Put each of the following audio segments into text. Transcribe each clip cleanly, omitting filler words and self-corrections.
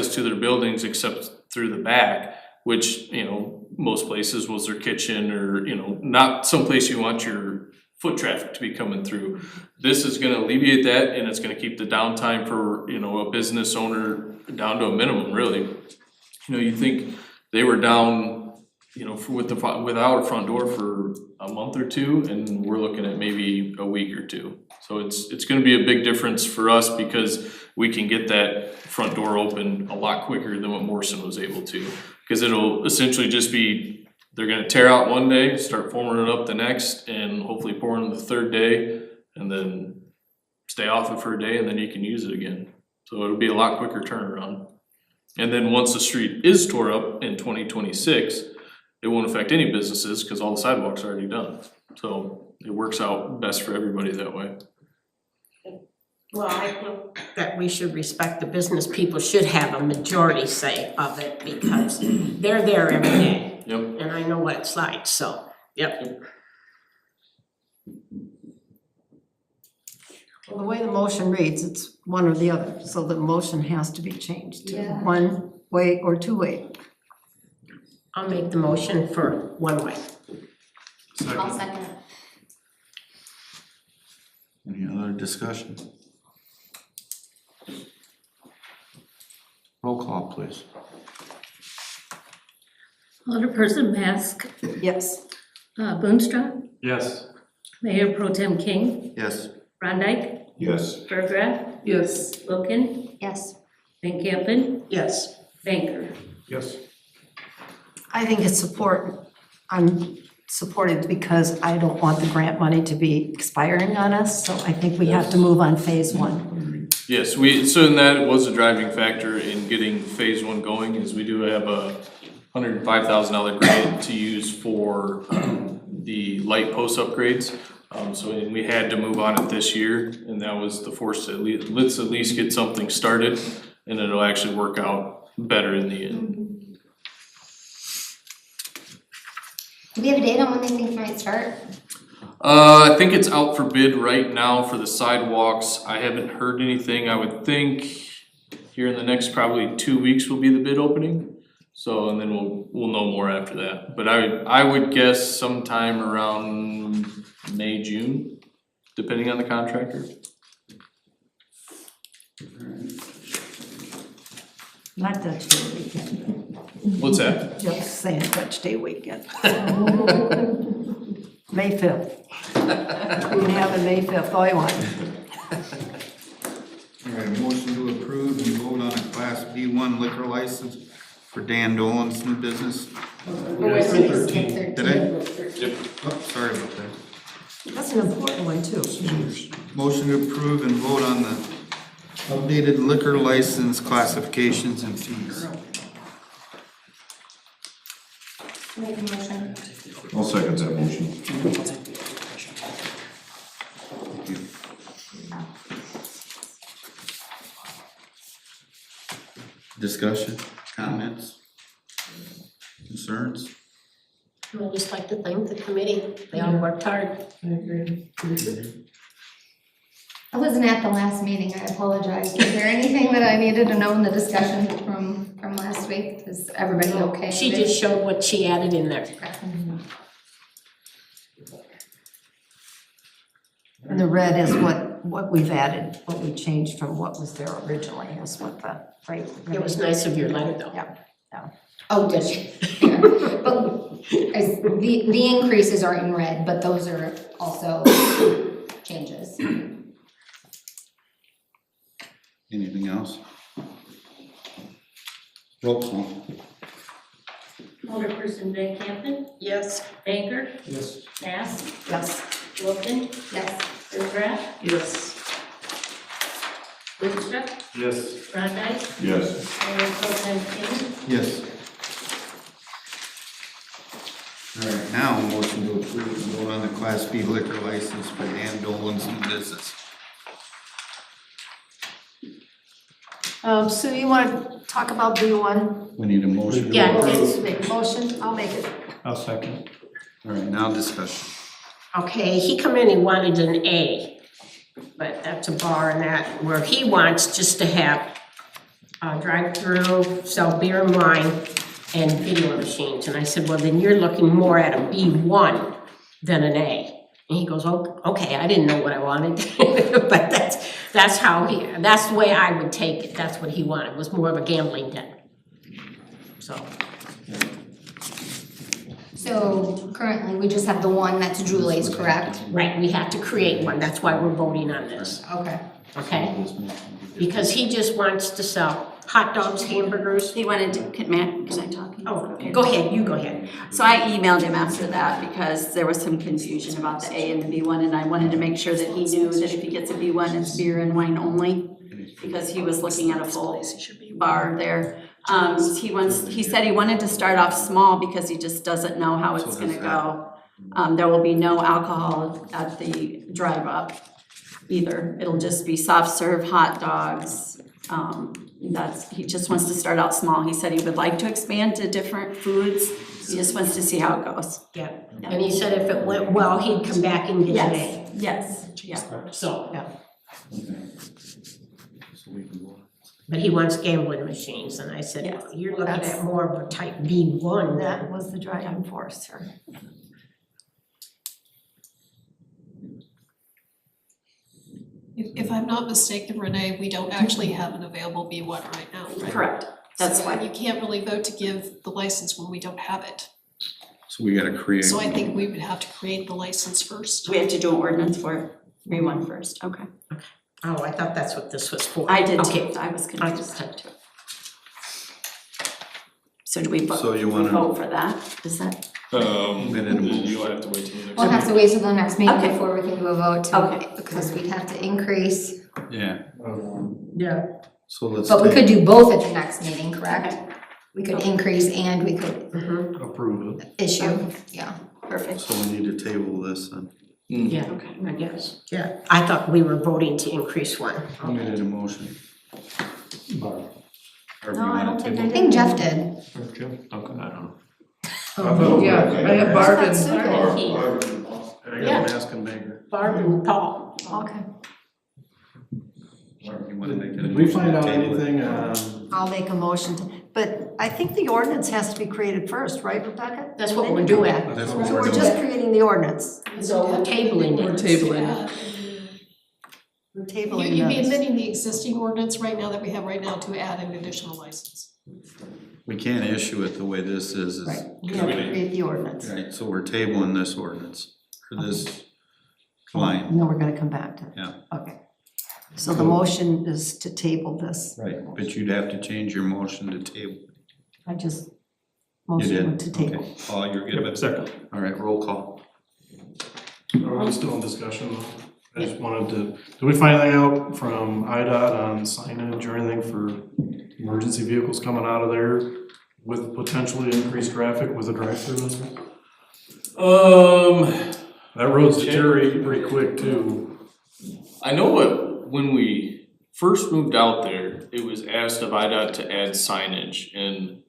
access to their buildings except through the back, which, you know, most places was their kitchen or, you know, not someplace you want your foot traffic to be coming through. This is gonna alleviate that, and it's gonna keep the downtime for, you know, a business owner down to a minimum, really. You know, you think they were down, you know, without a front door for a month or two, and we're looking at maybe a week or two. So it's gonna be a big difference for us because we can get that front door open a lot quicker than what Morrison was able to. Cause it'll essentially just be, they're gonna tear out one day, start forming it up the next, and hopefully pour in the third day, and then stay off it for a day, and then you can use it again. So it'll be a lot quicker turnaround. And then once the street is tore up in 2026, it won't affect any businesses, cause all the sidewalks are already done. So it works out best for everybody that way. Well, I think that we should respect the business people should have a majority say of it because they're there every day. Yep. And I know what it's like, so, yep. Well, the way the motion reads, it's one or the other, so the motion has to be changed to Yeah. one way or two way. I'll make the motion for one way. I'll second it. Any other discussion? Roll call, please. Alderperson Mask, Yes. Boonstra, Yes. Mayor Pro Tem King, Yes. Brondike, Yes. Berggraf, Yes. Wilkin, Yes. Van Campen, Yes. Banker. Yes. I think it's I'm supported because I don't want the grant money to be expiring on us, so I think we have to move on phase one. Yes, so in that, it was a driving factor in getting phase one going, is we do have a $105,000 grant to use for the light post upgrades. So we had to move on it this year, and that was the force to let's at least get something started, and it'll actually work out better in the end. Do we have a date on when they think it might start? I think it's out for bid right now for the sidewalks. I haven't heard anything. I would think here in the next probably 2 weeks will be the bid opening. So, and then we'll know more after that. But I would guess sometime around May, June, depending on the contractor. Not Dutch Day weekend, What's that? just saying Dutch Day weekend. May 5th. We can have it May 5th, all you want. All right, motion to approve and vote on a Class B1 liquor license for Dan Dolan's new business. Wait a minute, skip 13. Did I? Oh, sorry about that. That's an important one too. Motion to approve and vote on the updated liquor license classifications and fees. Make a motion. I'll second that motion. Discussion, comments, concerns? I just like to thank the committee. They all worked hard. I wasn't at the last meeting, I apologize. Is there anything that I needed to know in the discussion from last week? Is everybody okay? She with it? just showed what she added in there. And the red is what we've added, what we changed from what was there originally, is what the, right? It was nice of your letter though. Yeah. Oh, did she? Yeah. But the increases are in red, but those are also changes. Anything else? Roll call. Alderperson Van Campen, Yes. Banker, Yes. Mask, Yes. Wilkin, Yes. Berggraf, Yes. Boonstra, Yes. Brondike, Yes. Mayor Pro Tem King, Yes. All right, now a motion to approve and vote on the Class B liquor license for Dan Dolan's new business. Sue, you wanna talk about B1? We need a motion. Yeah, Make a motion, I'll make it. I'll second. All right, now discussion. Okay, he come in, he wanted an A, but that's a bar and that, where he wants just to have drive-through, sell beer and wine, and video machines. And I said, well, then you're looking more at a B1 than an A. And he goes, oh, okay, I didn't know what I wanted, but that's the way I would take it. That's what he wanted, was more of a gambling den. So currently, we just have the one that's Julie's, correct? Right, we have to create one, that's why we're voting on this, Okay. okay? Because he just wants to sell hot dogs, hamburgers. He wanted to, can I talk? Oh, go ahead, you go ahead. So I emailed him after that because there was some confusion about the A and the B1, and I wanted to make sure that he knew that if he gets a B1, it's beer and wine only, because he was looking at a full bar there. He said he wanted to start off small because he just doesn't know how it's gonna go. There will be no alcohol at the drive up either. It'll just be soft serve hot dogs. He just wants to start out small. He said he would like to expand to different foods. He just wants to see how it goes. Yeah, and he said if it went well, he'd come back and get an A. Yes, yeah. So, but he wants gambling machines, and I said, Yes. well, you're looking at more of a type B1 That then. was the driving force, sir. If I'm not mistaken, Renee, we don't actually have an available B1 right now, right? Correct. That's So why. you can't really vote to give the license when we don't have it. So we gotta create. So I think we would have to create the license first. We have to do an ordinance for it. B1 first, okay. Oh, I thought that's what this was for. I did Okay. too, I was I confused just- too. So do we So you vote wanna- for that? Is that? You'll have to wait till the next. We'll have to wait till the next meeting Okay. before we can do a vote to, Okay. because we'd have to increase. Yeah, Yeah, so let's But we take- could do both at the next meeting, correct? We could increase and we could mhm, approve it. issue, yeah. Perfect. So we need to table this then. yeah, Okay. I guess, yeah. I thought we were voting to increase one. Who made a motion? No, I don't think I think Jeff did. Okay, I don't know. Yeah, I have Barb and- I Yeah. got Mask and Maker. Barb and Paul. Okay, You wanna make it? Did we find out Table it. anything, I'll make a motion to, but I think the ordinance has to be created first, right, Rebecca? That's what Then we're you do doing. that. That's what So we're we're doing. just creating the ordinance. So we're tabling it. We're We're You, tabling you'd be this. amending the existing ordinance right now that we have right now to add an additional license. We can't issue it the way this is. Right, we have to create the ordinance. Right, so we're tabling this ordinance, or this line. No, we're gonna come back to it. Yeah. Okay. So the motion is to table this. Right. But you'd have to change your motion to table. I just You motion did? to table. Okay. Oh, you're good with it? Second. All right, roll call. are we still in discussion though? I just wanted to, did we find anything out from IDOT on signage or anything for emergency vehicles coming out of there with potentially increased traffic with a drive-through in there? That road's deteriorating pretty quick too. I know when we first moved out there, it was asked of IDOT to add signage, and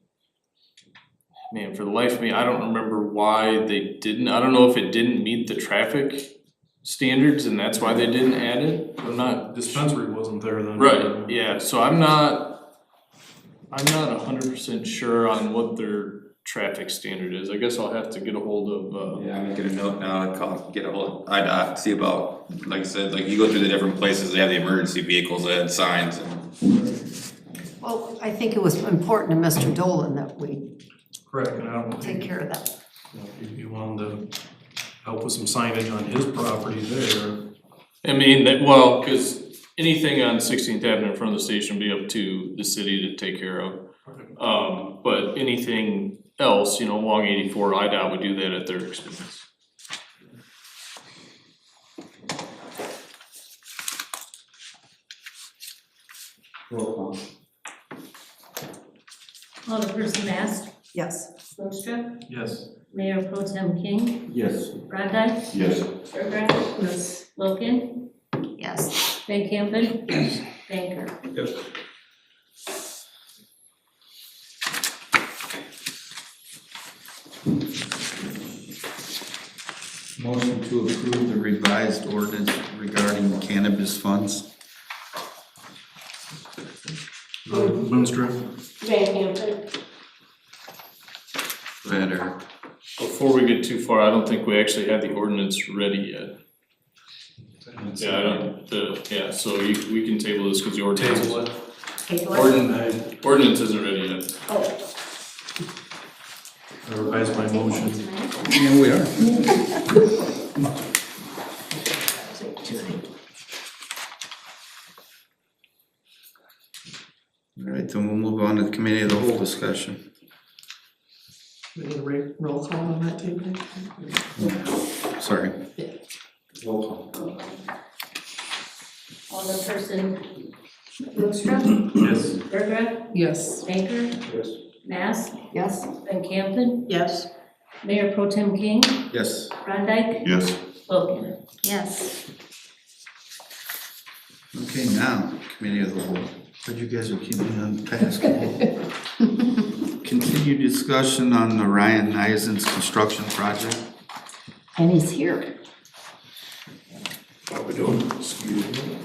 man, for the life of me, I don't remember why they didn't. I don't know if it didn't meet the traffic standards and that's why they didn't add it. I'm not. Dispensary wasn't there then. Right, yeah, so I'm not 100% sure on what their traffic standard is. I guess I'll have to get a hold of, Yeah, I'm making a note now to call, get a hold of IDOT, see about, like I said, like you go through the different places, they have the emergency vehicles, they had signs and. Well, I think it was important to Mr. Dolan that we Correct, and I don't take think, care of that. if you wanted to help with some signage on his property there. I mean, that, well, cause anything on 16th Avenue in front of the station would be up to the city to take care of. But anything else, you know, along 84, IDOT would do that at their expense. Roll call. Alderperson Mast, Yes. Holstra, Yes. Mayor Pro Tem King, Yes. Brondike, Yes. Surratt, Yes. Logan, Yes. Van Campen, Banker. Yes. Motion to approve the revised ordinance regarding cannabis funds. Boonstra. Van Campen. Better. Before we get too far, I don't think we actually have the ordinance ready yet. Yeah, I don't, yeah, so we can table this because the ordinance, Table it. Table it. ordinance isn't ready yet. Oh, I revise my motion. Yeah, we are. All right, then we'll move on to the committee of the whole discussion. We need a roll call on that table. Sorry. Roll call. Alderperson Boonstra, Yes. Berger, Yes. Baker, Yes. Mass, Yes. Van Campen, yes. Mayor Pro Tem King, Yes. Brondike, Yes. Logan. Yes. Okay, now, committee of the whole, but you guys are keeping me on task. Continued discussion on the Ryan Eisen's construction project. And he's here. How we doing? Excuse me.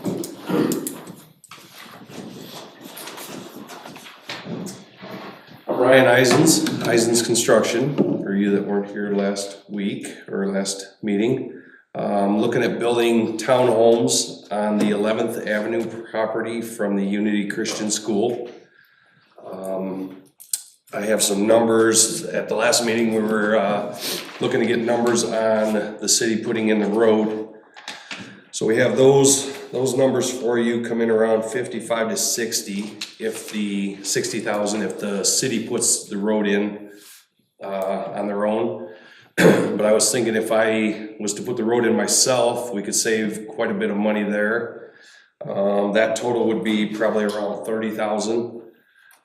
I'm Ryan Eisen's Construction, for you that weren't here last week or last meeting. Looking at building townhomes on the 11th Avenue property from the Unity Christian School. I have some numbers. At the last meeting, we were looking to get numbers on the city putting in the road. So we have those numbers for you come in around 55 to 60 if the 60,000 if the city puts the road in on their own. But I was thinking if I was to put the road in myself, we could save quite a bit of money there. That total would be probably around 30,000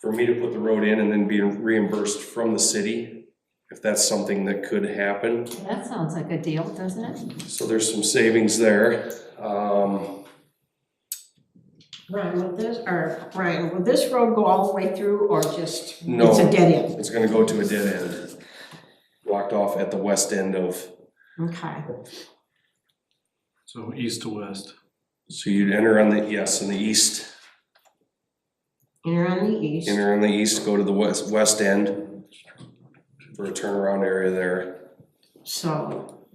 for me to put the road in and then be reimbursed from the city, if that's something that could happen. That sounds like a deal, doesn't it? So there's some savings there. Ryan, will this road go all the way through or just, No. it's a dead end? It's gonna go to a dead end, blocked off at the west end of, Okay, so east to west. So you'd enter on the, yes, in the east, enter on the east. enter on the east, go to the west end for a turnaround area there. So,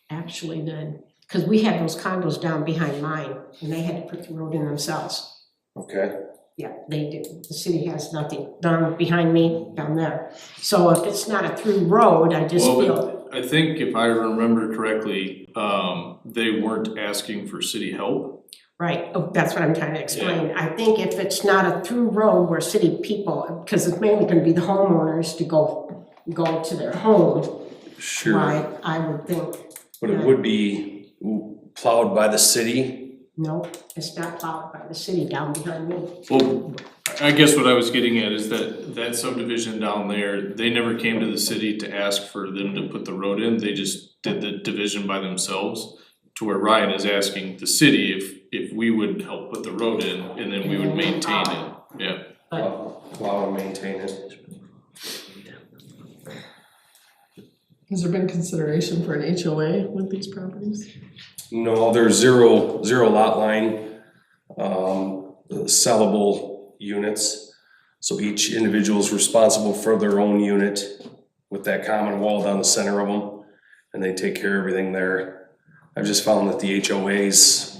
actually then, because we have those condos down behind mine, and they had to put the road in themselves. Okay, Yeah, they do. The city has nothing down behind me, down there. So if it's not a through road, I just Well, feel, but I think if I remember correctly, they weren't asking for city help. right, oh, that's what I'm trying to explain. I think if it's not a through road where city people, because it's mainly gonna be the homeowners to go to their home, sure, right, I would think. but it would be plowed by the city. No, it's not plowed by the city down behind me. Well, I guess what I was getting at is that subdivision down there, they never came to the city to ask for them to put the road in, they just did the division by themselves. To where Ryan is asking the city if we would help put the road in and then we would maintain it, yeah. Plow and maintain it. Has there been consideration for an HOA with these properties? No, there's zero lot line, sellable units. So each individual is responsible for their own unit with that common wall down the center of them, and they take care of everything there. I've just found that the HOAs,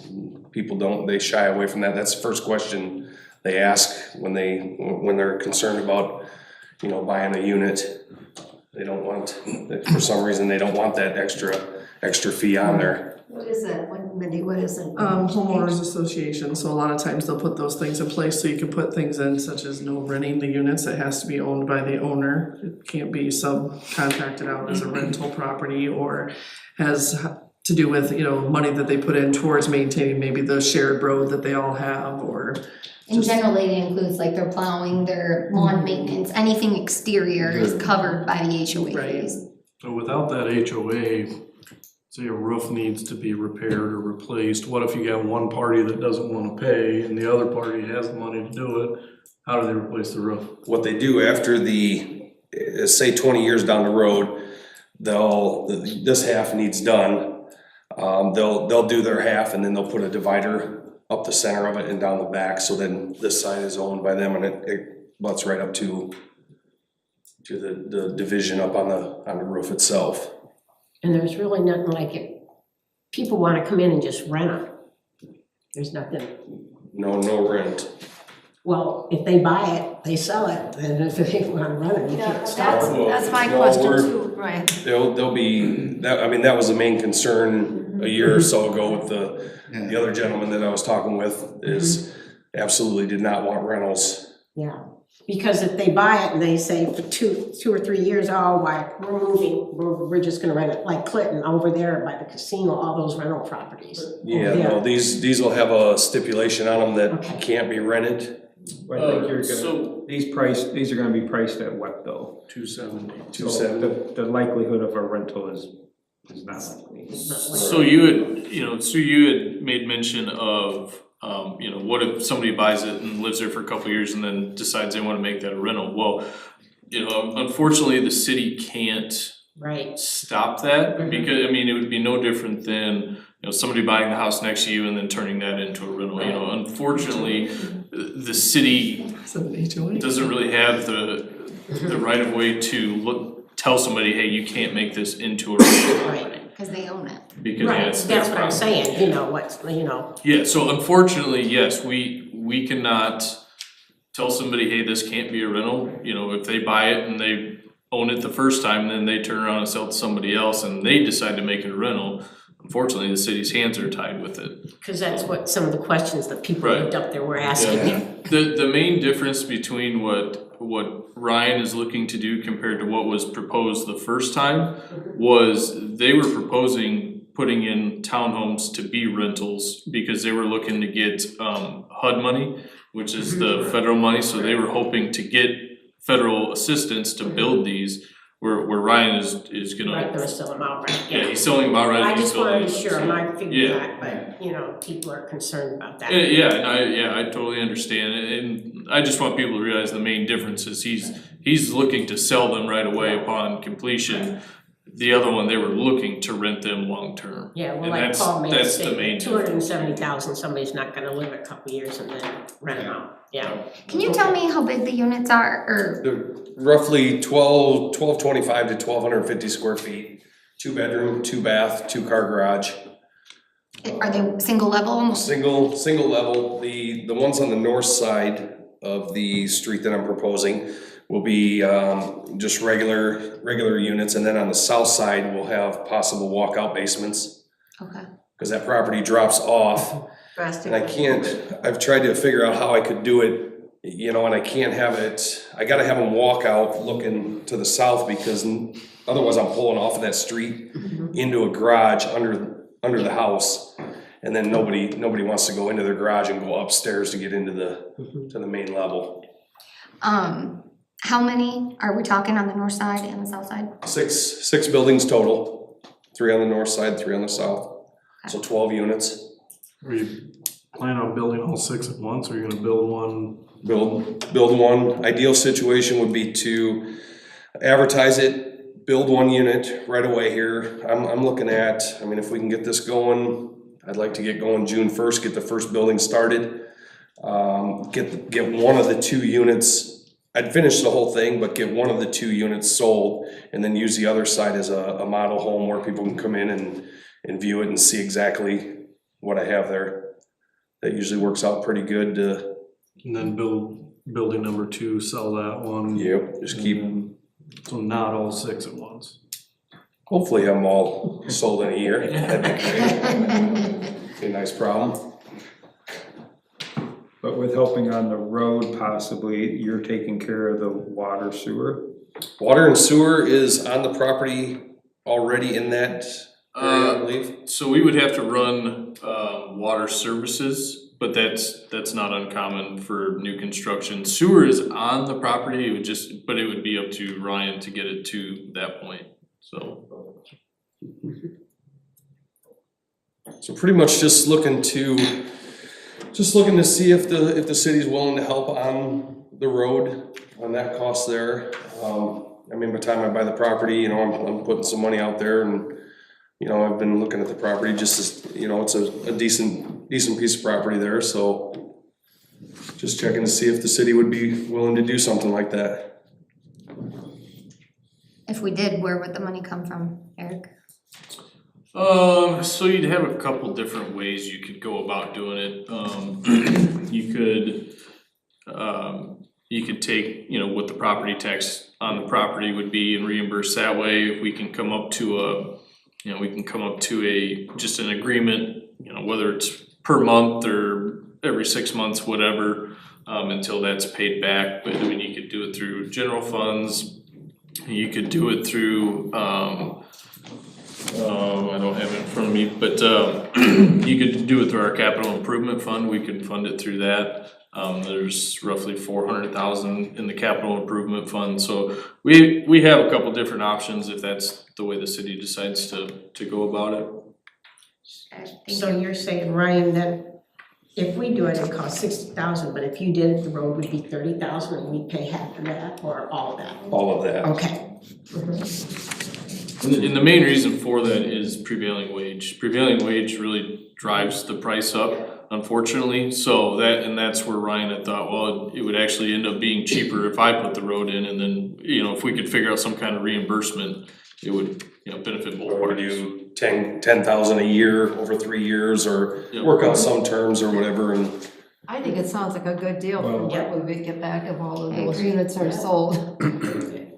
they shy away from that. That's the first question they ask when they're concerned about, buying a unit. They don't want, for some reason, they don't want that extra fee on there. What is that? Mindy, what is it? Homeowners association, so a lot of times they'll put those things in place, so you can put things in such as no renting the units, it has to be owned by the owner. It can't be subcontracted out as a rental property or has to do with, money that they put in towards maintaining maybe the shared road that they all have or. And generally it includes like their plowing, their lawn maintenance, anything exterior is covered by the HOA Right. fees. So without that HOA, say a roof needs to be repaired or replaced, what if you got one party that doesn't wanna pay and the other party has the money to do it? How do they replace the roof? What they do after say 20 years down the road, this half needs done. They'll do their half and then they'll put a divider up the center of it and down the back, so then this side is owned by them and it butts right up to the division up on the roof itself. And there's really nothing like it, people wanna come in and just rent them. There's nothing, No rent. well, if they buy it, they sell it, then if they wanna run it, you Yeah, can't stop them. that's my No, question we're- too, Ryan. There'll be, that was the main concern a year or so ago with the other gentleman that I was talking with, is absolutely did not want rentals. Yeah, because if they buy it and they say for two or 3 years, oh, why, we're moving, we're just gonna rent it, like Clinton over there by the casino, all those rental properties. Yeah, Yeah. no, these will have a stipulation on them that Okay. can't be rented. I think you're So- gonna, these are gonna be priced at what though? 270. So the likelihood of a rental is not likely. So you had made mention of, what if somebody buys it and lives there for a couple years and then decides they wanna make that a rental? Well, unfortunately, the city can't Right, stop that, Mhm. because, it would be no different than, somebody buying the house next to you and then turning that into a rental, unfortunately, the city Is it an HOA? doesn't really have the right of way to tell somebody, hey, you can't make this into a rental, right, Cause they own it. because yeah, right, it's their that's what I'm property. saying, Yeah, so unfortunately, yes, we cannot tell somebody, hey, this can't be a rental, if they buy it and they own it the first time, then they turn around and sell it to somebody else and they decide to make it a rental, unfortunately, the city's hands are tied with it. cause that's what some of the questions that people Right. lived up there were asking me. The main difference between what Ryan is looking to do compared to what was proposed the first time was they were proposing putting in townhomes to be rentals because they were looking to get HUD money, which is the federal money, so they were hoping to get federal assistance to build these, where Ryan is gonna. Right, they're selling them outright, Yeah, yeah. he's selling them outright. I he's just wanna be building them, sure, so- I figured Yeah. that, but, people are concerned about that. Yeah, and I totally understand, and I just want people to realize the main difference is he's looking to sell them right away upon completion. The other one, they were looking to rent them long-term. Yeah, well, And like that's- Paul made a that's the main statement, 270,000, somebody's not gonna live a couple years and then rent them out, yeah. Can you tell me how big the units are, or, They're roughly 1225 to 1250 square feet, 2 bedroom, 2 bath, 2 car garage. are they single level? Single level, the ones on the north side of the street that I'm proposing will be just regular units, and then on the south side, we'll have possible walkout basements. Okay. Cause that property drops off, and I can't, I've tried to figure out how I could do it, and I can't have it, I gotta have them walk out looking to the south, because otherwise I'm pulling off of that street into a garage under the house. And then nobody wants to go into their garage and go upstairs to get into to the main level. How many are we talking on the north side and the south side? Six buildings total, 3 on the north side, 3 on the south, so 12 units. Are you planning on building all 6 at once, or are you gonna build one? Build one. Ideal situation would be to advertise it, build 1 unit right away here. I'm looking at, if we can get this going, I'd like to get going June 1st, get the first building started. Get one of the 2 units, I'd finish the whole thing, but get one of the 2 units sold, and then use the other side as a model home where people can come in and view it and see exactly what I have there. That usually works out pretty good to, And then building number 2, sell that one. just keep, So not all 6 at once. hopefully have them all sold in a year. That'd be great. Be a nice problem. But with helping on the road possibly, you're taking care of the water sewer? Water and sewer is on the property already in that area, I believe. So we would have to run water services, but that's not uncommon for new construction. Sewer is on the property, but it would be up to Ryan to get it to that point, so. So pretty much just looking to see if the city's willing to help on the road, on that cost there. By the time I buy the property, I'm putting some money out there, and I've been looking at the property just as, it's a decent decent piece of property there, so just checking to see if the city would be willing to do something like that. If we did, where would the money come from, Eric? So you'd have a couple different ways you could go about doing it. You could take, you know, what the property tax on the property would be and reimburse that way. If we can come up to just an agreement, you know, whether it's per month or every 6 months, whatever, until that's paid back. But I mean, you could do it through general funds. You could do it through, I don't have it in front of me, but you could do it through our capital improvement fund. We can fund it through that. There's roughly 400,000 in the capital improvement fund, so we have a couple different options if that's the way the city decides to go about it. So you're saying, Ryan, that if we do it, it costs 60,000, but if you did it, the road would be 30,000 and we'd pay half of that or all of that? All of that. Okay. And the main reason for that is prevailing wage. Prevailing wage really drives the price up, unfortunately, so that's where Ryan had thought, well, it would actually end up being cheaper if I put the road in, and then, you know, if we could figure out some kind of reimbursement, it would, you know, benefit both Or parties. do 10,000 a year over 3 years, or Yeah. work out some terms or whatever, and I think it sounds like a good deal for Well- what we would get back if all of I those agree. units are sold.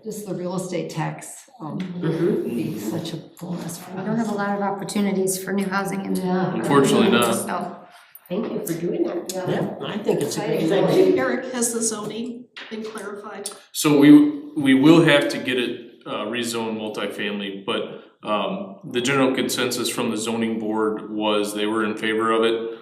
Just the real estate tax, would be such a bonus for We don't have a us. lot of opportunities for new housing in the. Unfortunately not. So, Thank you for doing that. Yeah, I think it's a great Exciting. thing. Eric, has the zoning been clarified? So we will have to get it rezoned multifamily, but the general consensus from the zoning board was they were in favor of it.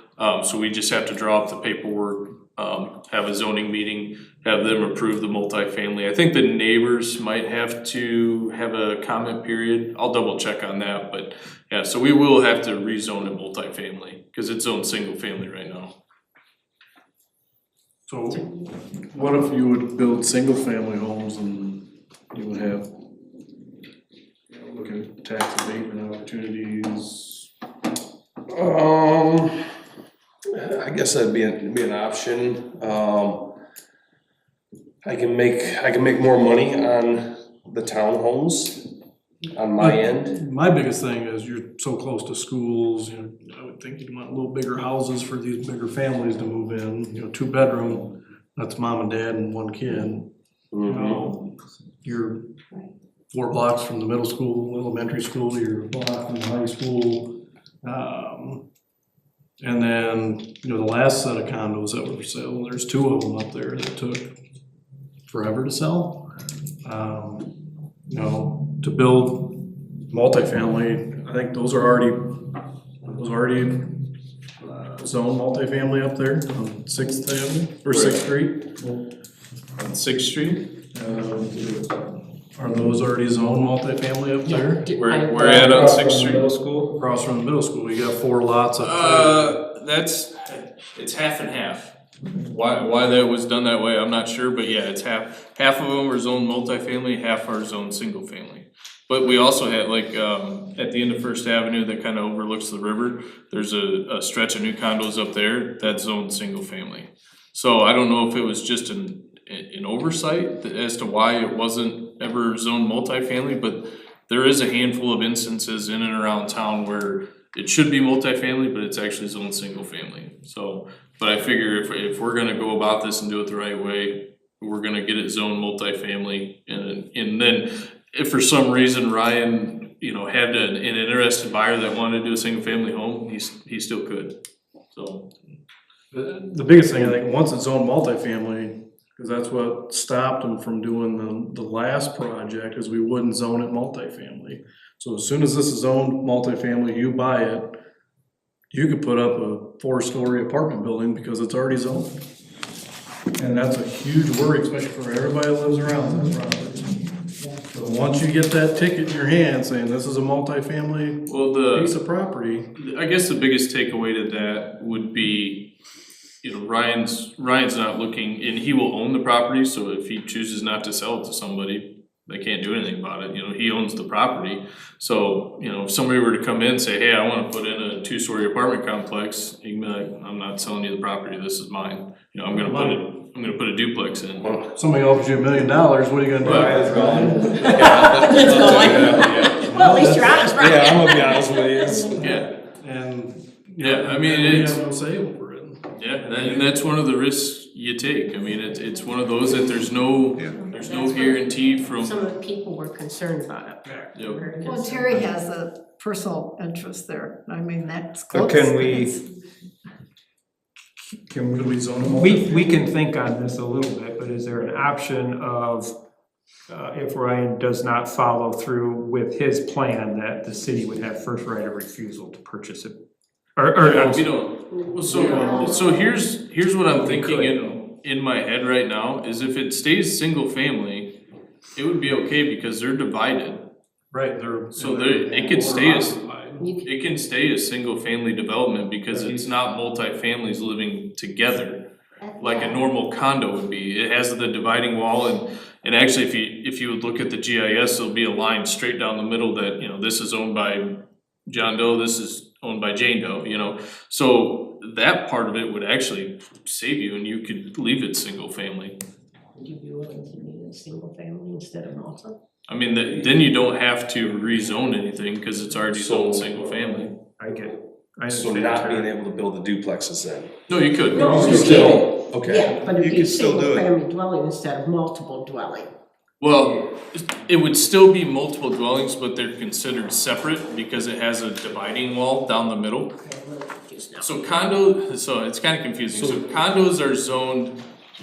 So we just have to draw up the paperwork, have a zoning meeting, have them approve the multifamily. I think the neighbors might have to have a comment period. I'll double check on that, but yeah, so we will have to rezone it multifamily, cause it's zoned single family right now. So what if you would build single family homes and you would have, you know, look at tax abatement opportunities? I guess that'd be an option. I can make more money on the townhomes on my end. My biggest thing is you're so close to schools, you know, I would think you'd want a little bigger houses for these bigger families to move in, you know, 2-bedroom, that's mom and dad and 1 kid. You know, you're 4 blocks from the middle school, elementary school, you're a block from the high school. And then, you know, the last set of condos that were for sale, there's 2 of them up there that took forever to sell. You know, to build multifamily, I think those are already zoned multifamily up there on 6th Avenue, or 6th Street. On 6th Street? Are those already zoned multifamily up there? We're at on 6th Street. Middle school? Across from the middle school, you got 4 lots up It's half and half. Why that was done that way, I'm not sure, but yeah, it's half of them are zoned multifamily, half are zoned single family. But we also had like, at the end of First Avenue that kind of overlooks the river, there's a stretch of new condos up there that's zoned single family. So I don't know if it was just an oversight as to why it wasn't ever zoned multifamily, but there is a handful of instances in and around town where it should be multifamily, but it's actually zoned single family. So, but I figure if we're gonna go about this and do it the right way, we're gonna get it zoned multifamily, and then if for some reason Ryan, you know, had an interested buyer that wanted to do a single family home, he still could, so. The biggest thing, I think, once it's zoned multifamily, because that's what stopped them from doing the last project, is we wouldn't zone it multifamily. So as soon as this is zoned multifamily, you buy it, you could put up a 4-story apartment building because it's already zoned. And that's a huge worry, especially for everybody that lives around that property. So once you get that ticket in your hand saying this is a multifamily piece of property. I guess the biggest takeaway to that would be, you know, Ryan's not looking, and he will own the property, so if he chooses not to sell it to somebody, they can't do anything about it, you know, he owns the property. So, you know, if somebody were to come in and say, hey, I wanna put in a 2-story apartment complex, you can be like, I'm not selling you the property, this is mine. You know, I'm gonna put a duplex in. Somebody offers you $1 million, what are you gonna do? Let's go. Well, at least you're honest, right? Yeah, I'm gonna be honest with you. Yeah, And. Yeah, I mean, we it's- have no say over it. yeah, and that's one of the risks you take. I mean, it's one of those that there's no guarantee from. Some of the people were concerned about it. Yep. Very Well, concerned. Terry has a personal interest there, I mean, that's But close. can we, It's- can Could we zone them? we can think on this a little bit, but is there an option of, if Ryan does not follow through with his plan, that the city would have first right of refusal to purchase it? Or, We don't, well, so here's what I'm thinking in my head right now, is if it stays single family, it would be okay because they're divided. Right, they're. So it could stay as, You could- it can stay a single family development because it's not multi-families living together like a normal condo would be. It has the dividing wall and actually if you would look at the GIS, there'll be a line straight down the middle that, you know, this is owned by John Doe, this is owned by Jane Doe, you know? So that part of it would actually save you and you could leave it single family. Would you be willing to be a single family instead of multi? I mean, then you don't have to rezone anything, cause it's already zoned single family. I get it. I So understand, not Terry. being able to build the duplexes then? No, you could. No, You you still, okay. Yeah, but it'd You be a can still do single it. family dwelling instead of multiple dwelling. Well, it would still be multiple dwellings, but they're considered separate because it has a dividing wall down the middle. Okay, I'm a little confused now. So it's kinda confusing, so condos are zoned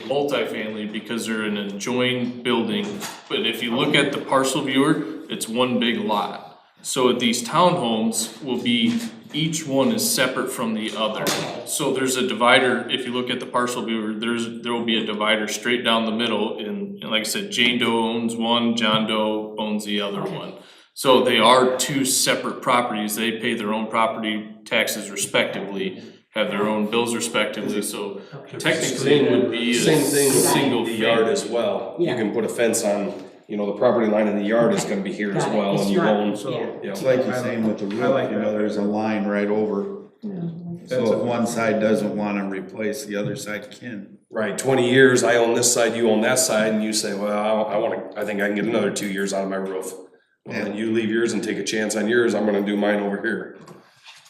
multifamily because they're an adjoined building, but if you look at the parcel viewer, it's one big lot. So these townhomes will be, each one is separate from the other. So there's a divider, if you look at the parcel viewer, there will be a divider straight down the middle and like I said, Jane Doe owns one, John Doe owns the other one. So they are two separate properties, they pay their own property taxes respectively, have their own bills respectively, so technically it would be a Same thing single with the yard family. as well. You Yeah. can put a fence on, you know, the property line in the yard is gonna be here as Got it. well, It's and you not- own, yeah. yeah. It's like you're saying with the I like roof, you know, that. there's a line right over. That's So a- if one side doesn't wanna replace, the other side can. Right, 20 years, I own this side, you own that side, and you say, well, I think I can get another 2 years out of my roof. Well, then you leave yours and take a chance on yours, I'm gonna do mine over here,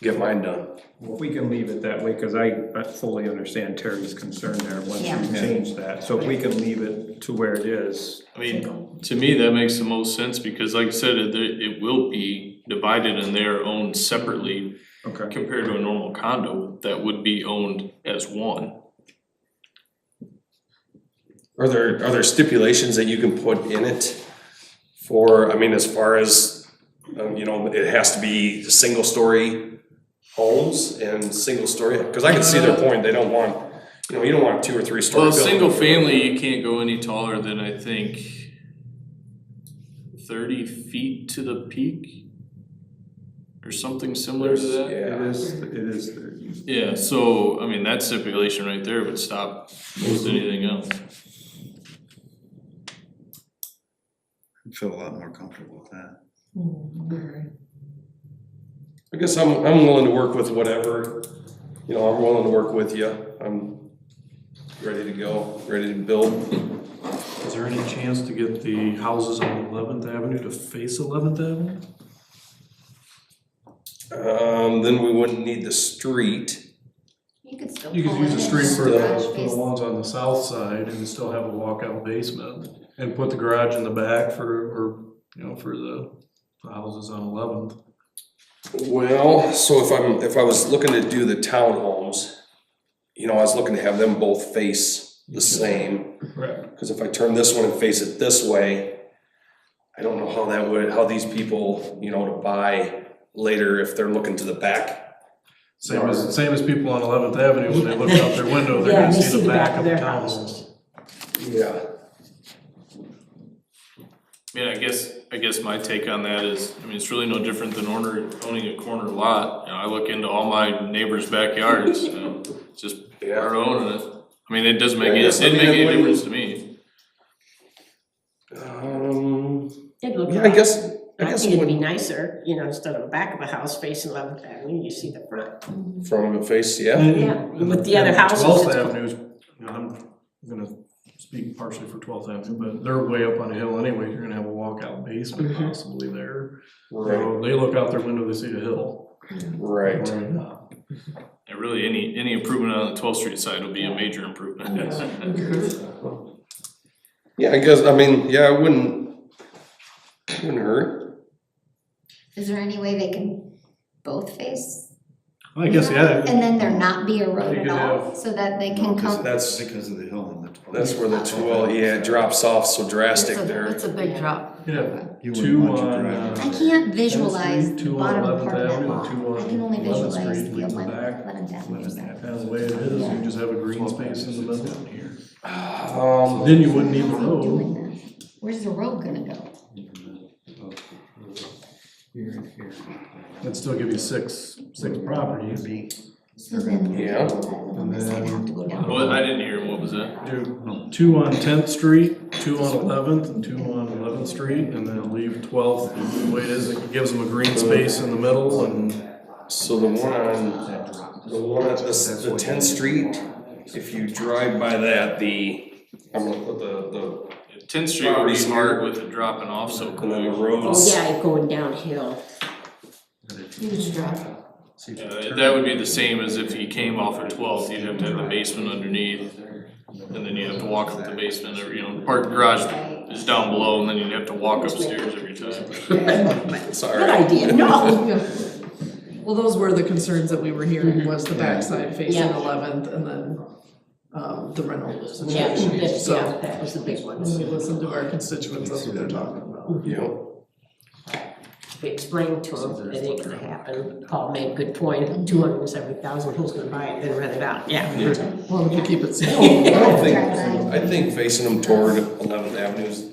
get mine done. Well, we can leave it that way, cause I fully understand Terry's concern there once Yeah. you change that, so if we can leave it to where it is. I mean, to me, that makes the most sense, because like I said, it will be divided and they are owned separately Okay. compared to a normal condo that would be owned as one. Are there stipulations that you can put in it for, I mean, as far as, you know, it has to be single story homes and single story, cause I can see their point, they don't want, you know, you don't want 2 or 3 story Well, building. single family, you can't go any taller than, I think, 30 feet to the peak? Or something similar to that? Yeah. It is, Yeah, so, I mean, that stipulation right there would stop most anything else. I feel a lot more comfortable with that. I guess I'm willing to work with whatever, you know, I'm willing to work with you, I'm ready to go, ready to build. Is there any chance to get the houses on 11th Avenue to face 11th Avenue? Then we wouldn't need the street. You could still You could pull use it the in, street for the, garage for space. the ones on the south side and still have a walkout basement. And put the garage in the back for the houses on 11th. Well, so if I was looking to do the townhomes, you know, I was looking to have them both face the same. Right. Cause if I turn this one and face it this way, I don't know how these people, you know, to buy later if they're looking to the back. Same as people on 11th Avenue, when they look out their window, they're Yeah, gonna they see the back of the their townhome. houses. Yeah. I mean, I guess my take on that is, I mean, it's really no different than owning a corner lot. You know, I look into all my neighbors' backyards, you know, it's just part of owning it. I mean, it doesn't make any, it didn't make any difference to me. did look Yeah, at I it. guess I think it'd when be nicer, you know, instead of the back of a house facing 11th Avenue, you see the front. front of it face, yeah. Yeah, with the other houses, 12th it's- Avenue's, you know, I'm gonna speak partially for 12th Avenue, but they're way up on a hill anyway, you're gonna have a walkout basement possibly there. Right, So they look out their window, they see a hill. right. And really, any improvement on the 12th Street side will be a major improvement. Yeah, I guess, I mean, yeah, it wouldn't hurt. Is there any way they can both face? I guess, yeah. And then there not be a road You at could all, have- so that they can come? That's, Because of the hill and the. that's where the tool, yeah, it drops off so drastic there. It's a big drop. Yeah, You two wouldn't want on, your driveway. I can't visualize the two on bottom 11th part of that Avenue, lot. two on I can only 11th visualize Street the to the 11th back. Avenue. kind of the way it is, you just have a green space in the middle down here. Um, Then you wouldn't need the How's he road. doing that? Where's the road gonna go? That'd still give you six properties. So then. Yeah. On this side have to go down. Well, I didn't hear, what was that? Do two on 10th Street, two on 11th, and two on 11th Street, and then leave 12th the way it is. It gives them a green space in the middle and. so the one at the 10th Street, if you drive by that, I'm gonna put the 10th Street would be hard with it dropping off so and then the quick. oh roads. yeah, going downhill. Huge drop. That would be the same as if you came off of 12th, you'd have to have the basement underneath. And then you have to walk up the basement, or, you know, part garage is down below, and then you'd have to walk upstairs every time. Sorry. Good idea, no. Well, those were the concerns that we were hearing, was the backside facing Yeah. 11th and then, the rental Yeah, situation. yeah, So, that was the big one. we listened to our constituents, that's what they're talking about. Yeah. We explained to them that it ain't gonna happen. Paul made a good point, 270,000, who's gonna buy it, then rent it out, yeah. Well, we can keep it simple. I think facing them toward 11th Avenue is,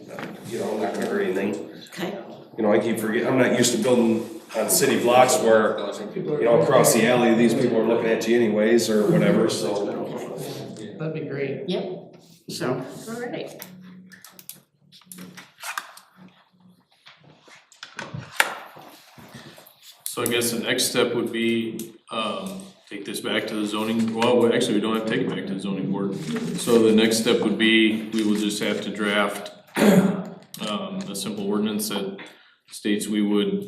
you know, not gonna hurt anything. Okay. You know, I keep forgetting, I'm not used to building on city blocks where, you know, across the alley, these people are looking at you anyways or whatever, so. That'd be great. Yep, so, all right. So I guess the next step would be, take this back to the zoning, well, actually, we don't have to take it back to the zoning board. So the next step would be, we will just have to draft, a simple ordinance that states we would,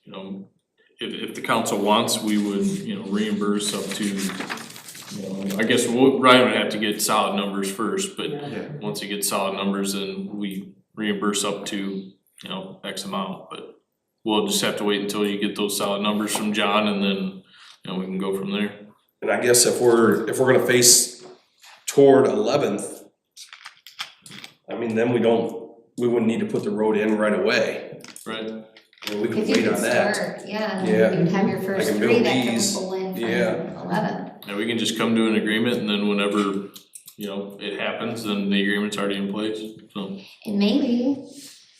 you know, if the council wants, we would, you know, reimburse up to, you know, I guess Ryan would have to get solid numbers first, but once he gets solid numbers, then we reimburse up to, you know, X amount, but we'll just have to wait until you get those solid numbers from John, and then, you know, we can go from there. And I guess if we're gonna face toward 11th, I mean, then we wouldn't need to put the road in right away. Right. I mean, we can If you wait could on that. start, yeah, and Yeah. then you'd have your first can three build that can these. pull in Yeah. from 11. And we can just come to an agreement, and then whenever, you know, it happens, then the agreement's already in place, so. And maybe,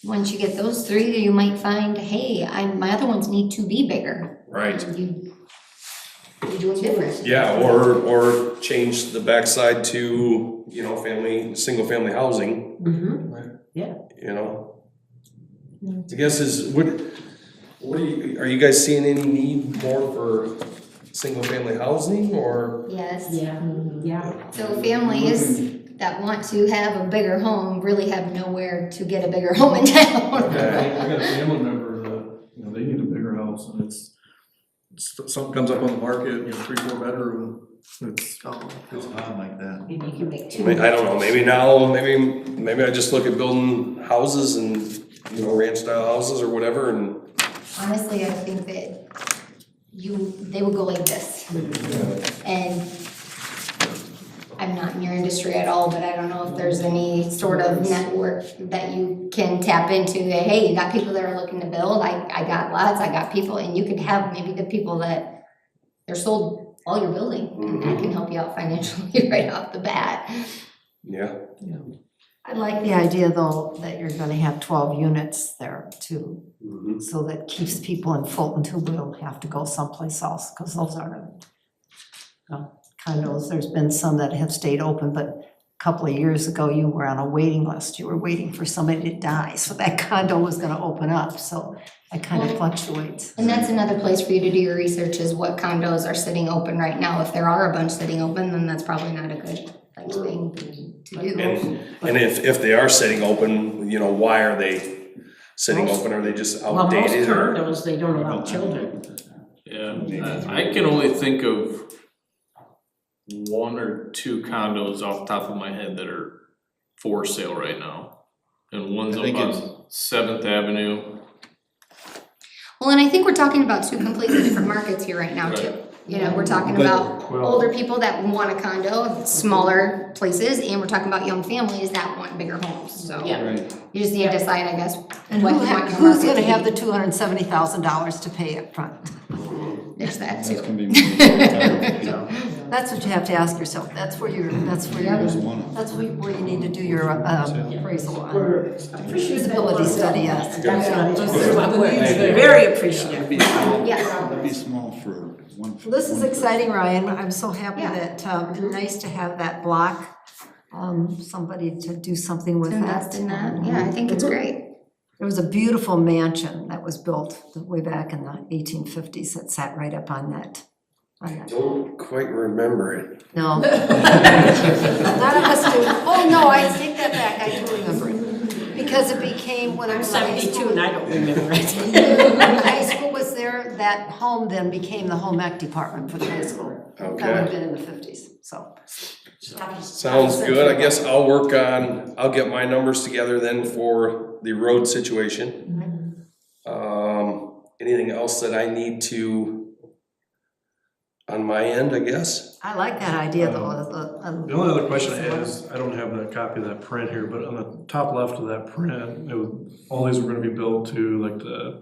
once you get those three, you might find, hey, my other ones need to be bigger. Right. You do them different. Yeah, or change the backside to, you know, single family housing, Mm-hmm, you know? I guess are you guys seeing any need more for single family housing or? Yes. yeah. So families that want to have a bigger home really have nowhere to get a bigger home in town. I got a family member that, you know, they need a bigger house and it's something comes up on the market, you know, 3-4 bedroom, it's Not like that. Maybe you can make I two. mean, I don't know, maybe I just look at building houses and, you know, ranch style houses or whatever and. Honestly, I think that they would go like this. And I'm not in your industry at all, but I don't know if there's any sort of network that you can tap into, that, hey, you got people that are looking to build, I got lots, I got people, and you could have maybe the people that they're sold all your building, and that can help you out financially right off the bat. Yeah. I like the idea though that you're gonna have 12 units there too. Mhm. So that keeps people in Fulton who will have to go someplace else, because those are condos. There's been some that have stayed open, but couple of years ago, you were on a waiting list, you were waiting for somebody to die, so that condo was gonna open up, so it kind of fluctuates. And that's another place for you to do your research, is what condos are sitting open right now. If there are a bunch sitting open, then that's probably not a good thing to do. And if they are sitting open, you know, why are they sitting open? Are they just Well, most outdated or? condos, they don't allow children. Yeah, I can only think of one or two condos off the top of my head that are for sale right now. And one's I up think it's- on Seventh Avenue. Well, and I think we're talking about two completely different markets here right now too. You know, we're talking about older people that want a condo, smaller places, and we're talking about young families that want bigger homes, so. Yeah. Right. You just need to decide, I guess, And what you want your who's market gonna to have be. the $270,000 to pay up front? There's that That's too. gonna be more. That's what you have to ask yourself, that's where you need to do your appraisal on. Feasibility study, yes. We're very appreciative. Yeah. That'd be small for one. Well, this is exciting, Ryan, I'm so happy that, it's nice to have that block, somebody to do something with To that. invest in that, yeah, I think it's great. There was a beautiful mansion that was built way back in the 1850s that sat right up on that. Don't quite remember it. No. None of us do. Oh, no, I take that back, I do remember it. Because it became, when I I'm was in high 72 school, and I don't remember it. when high school was there, that home then became the home ec department for the high school. That would have been in the 50s, so. Sounds good. I guess I'll get my numbers together then for the road situation. Anything else that I need to on my end, I guess? I like that idea though. The only other question is, I don't have that copy of that print here, but on the top left of that print, all these were gonna be built to like the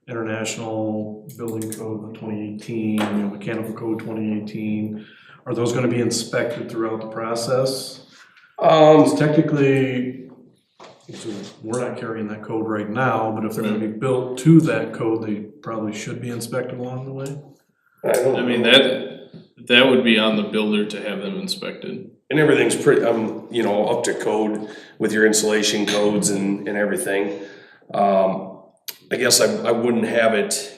International Building Code of 2018, Mechanical Code 2018. Are those gonna be inspected throughout the process? Because technically, we're not carrying that code right now, but if they're gonna be built to that code, they probably should be inspected along the way. I mean, that would be on the builder to have them inspected. And everything's pretty, you know, up to code with your insulation codes and everything. I guess I wouldn't have it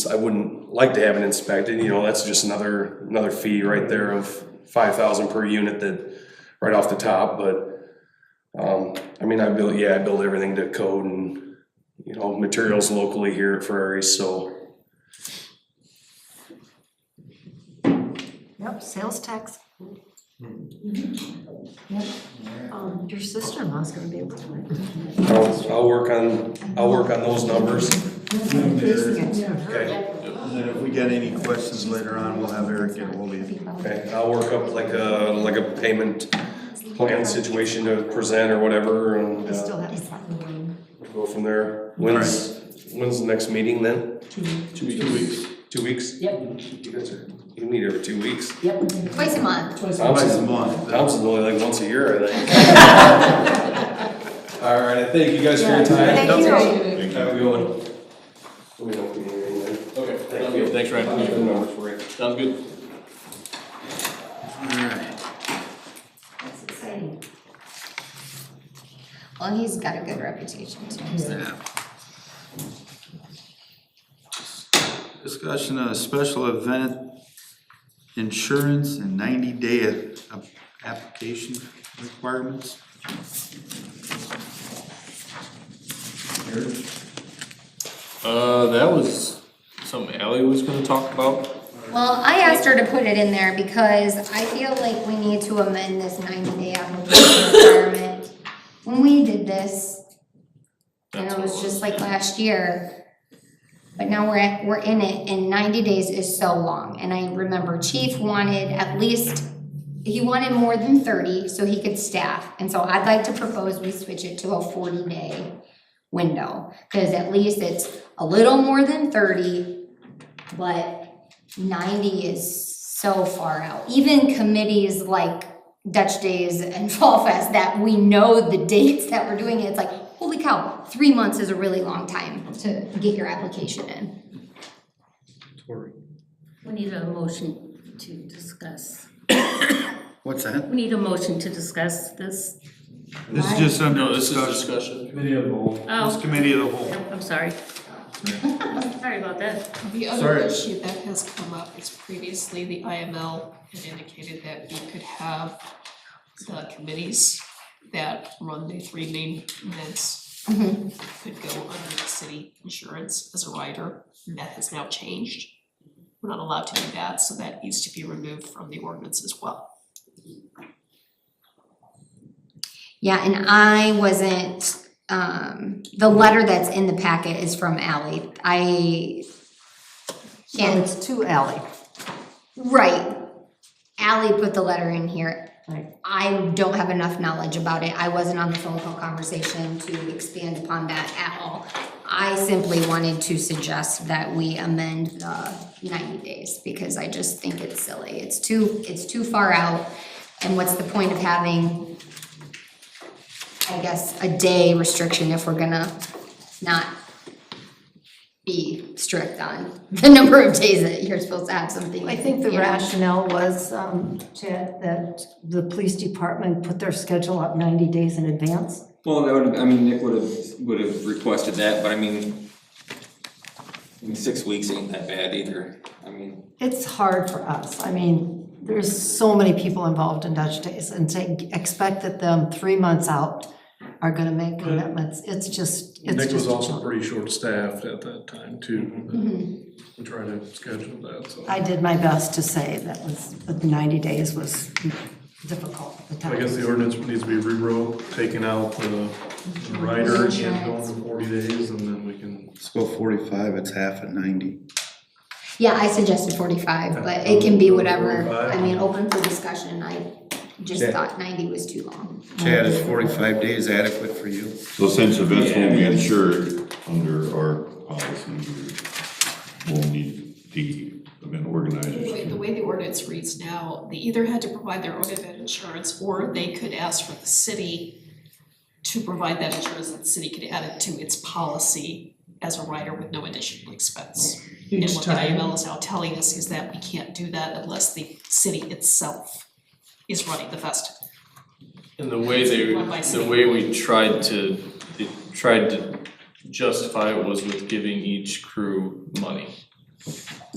I wouldn't like to have it inspected, you know, that's just another fee right there of 5,000 per unit that, right off the top, but, I mean, I build everything to code and, you know, materials locally here at Ferraris, so. Yep, sales tax. Your sister-in-law's gonna be able to. I'll work on those numbers. Okay. And then if we get any questions later on, we'll have Eric get ahold of you. Okay, I'll work up like a payment plan situation to present or whatever and, Still have. go from there. When's the next meeting then? 2 weeks. 2 weeks? Yep. You meet every 2 weeks. Yep. Twice a month. Twice a month. Thompson's only like once a year, I think. All right, I thank you guys for your time. Thank you. Have a good one. We don't need anything then. Okay, sounds good. Thanks, Ryan. I'll get the numbers for you. Sounds good. Alright. That's exciting. Well, he's got a good reputation too, so. Discussion of special event insurance and 90-day application requirements. Eric? That was something Ally was gonna talk about. Well, I asked her to put it in there because I feel like we need to amend this 90-day application requirement. When we did this, and it was just like last year, but now we're in it, and 90 days is so long. And I remember Chief wanted he wanted more than 30 so he could staff. And so I'd like to propose we switch it to a 40-day window. Because at least it's a little more than 30, but 90 is so far out. Even committees like Dutch Days and Fall Fest that we know the dates that we're doing it, it's like, holy cow, 3 months is a really long time to get your application in. We need a motion to discuss. What's that? We need a motion to discuss this. This is just under No, this is discussion. discussion. Committee of the whole. Oh. This committee of the whole. I'm sorry. Sorry about that. The other Sorry. issue that has come up is previously the IML had indicated that we could have the committees that run the three main events could go under the city insurance as a rider, and that has now changed. We're not allowed to do that, so that needs to be removed from the ordinance as well. Yeah, and I wasn't, the letter that's in the packet is from Ally. I So can't, it's to Ally. right. Ally put the letter in here. Right. I don't have enough knowledge about it. I wasn't on the phone call conversation to expand upon that at all. I simply wanted to suggest that we amend the 90 days because I just think it's silly. It's too far out. And what's the point of having, I guess, a day restriction if we're gonna not be strict on the number of days that you're supposed to have something. I think the you know? rationale was, Chad, that the police department put their schedule up 90 days in advance. Well, that would, I mean, Nick would have requested that, but I mean 6 weeks ain't that bad either, I mean. It's hard for us. I mean, there's so many people involved in Dutch Days, and to expect that them 3 months out are gonna make commitments, it's just Nick was a also joke. pretty short-staffed at that time too. Mm-hmm. We tried to schedule that, so. I did my best to say that the 90 days was difficult at the time. I guess the ordinance needs to be rewrote, taking out the rider and going to 40 days, and then we can. Let's go 45, it's half at 90. Yeah, I suggested 45, but it can be whatever. 45. I mean, open for discussion. I just Yeah. thought 90 was too long. Chad, is 45 days adequate for you? So since events won't be insured under our policy, we'll need the event organizers. The way the ordinance reads now, they either had to provide their own event insurance, or they could ask for the city to provide that insurance, that the city could add it to its policy as a rider with no additional expense. And Each what the time. IML is now telling us is that we can't do that unless the city itself is running the festival. And the way we tried to justify it was with giving each crew money.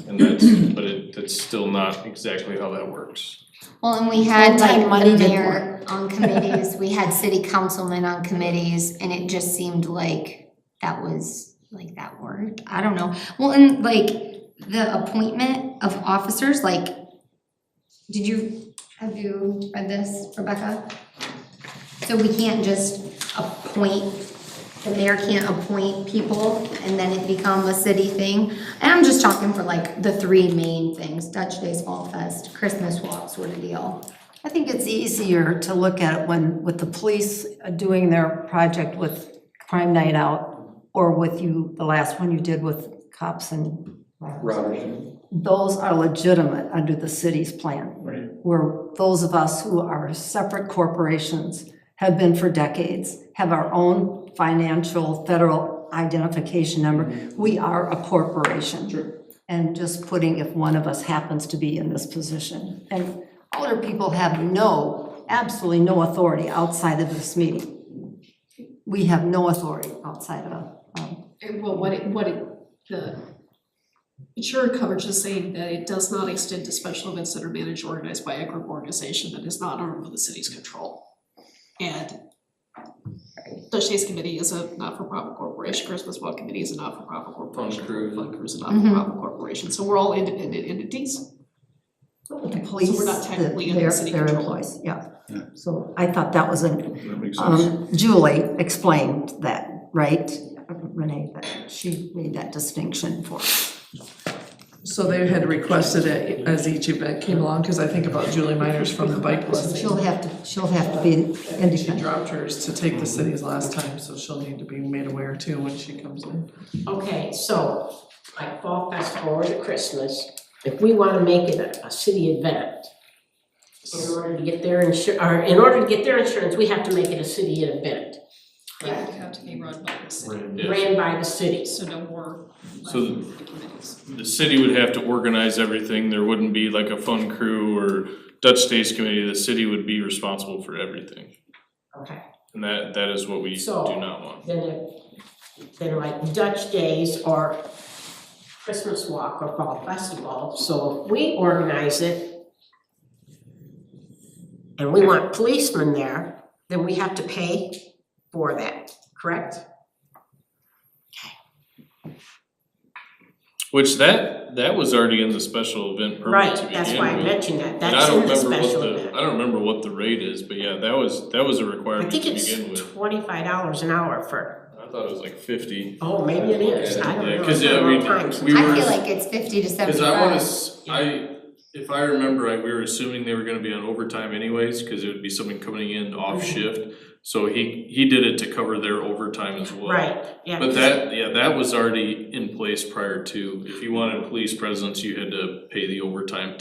And that's still not exactly how that works. Well, and we had One-time like money the didn't mayor on committees, we had city councilmen on committees, and it just seemed like that was, like that worked, I don't know. Well, and like the appointment of officers, like, have you read this, Rebecca? So we can't just appoint, the mayor can't appoint people and then it become a city thing. And I'm just talking for like the three main things, Dutch Days, Fall Fest, Christmas walk sort of deal. I think it's easier to look at it when, with the police doing their project with Crime Night Out, or with you, the last one you did with cops and Robertson. those are legitimate under the city's plan. Right. Where those of us who are separate corporations have been for decades, have our own financial federal identification number. We are a corporation. Sure. And just putting if one of us happens to be in this position. And older people have absolutely no authority outside of this meeting. We have no authority outside of Well, the insured coverage is saying that it does not extend to special events that are managed or organized by a group organization that is not under the city's control. And Dutch Days Committee is a not-for-profit corporation, Christmas Walk Committee is a not-for-profit corporation, Fun Crew is a not-for-profit corporation, so we're all independent entities. the police. So we're not technically under their- city their control. employees, yeah. So I thought that was That makes sense. Julie explained that, right? Renee, that she made that distinction for us. So they had requested it as each event came along, cause I think about Julie Miners from the bike club. She'll have to be She independent. dropped hers to take the cities last time, so she'll need to be made aware too when she comes in. Okay, so, like Fall Festival or the Christmas, if we wanna make it a city event, in order to get their insurance, we have to make it a city event, It would have to be run by the city, Yes. ran by the city. so no more. So the committees. the city would have to organize everything, there wouldn't be like a fun crew or Dutch States Committee, the city would be responsible for everything. Okay. And that is what we do So- not want. Then like Dutch Days or Christmas Walk or Fall Festival, so if we organize it and we want policemen there, then we have to pay for that, correct? Which that was already in the special event permit Right, to begin that's why I with. mentioned that, And I that's don't in the remember what special the, event. I don't remember what the rate is, but yeah, that was a I requirement think to it's begin with. $25 an hour for, I thought it was like 50. oh, maybe it is, I don't Yeah, know, 'cause, it's been a yeah, long time since we I were- feel like it's 50 to 75. Cause I wanna, if I remember right, we were assuming they were gonna be on overtime anyways, cause it would be someone coming in off shift. So he did it to cover their overtime as well. Right, yeah. But that was already in place prior to, if you wanted police presence, you had to pay the overtime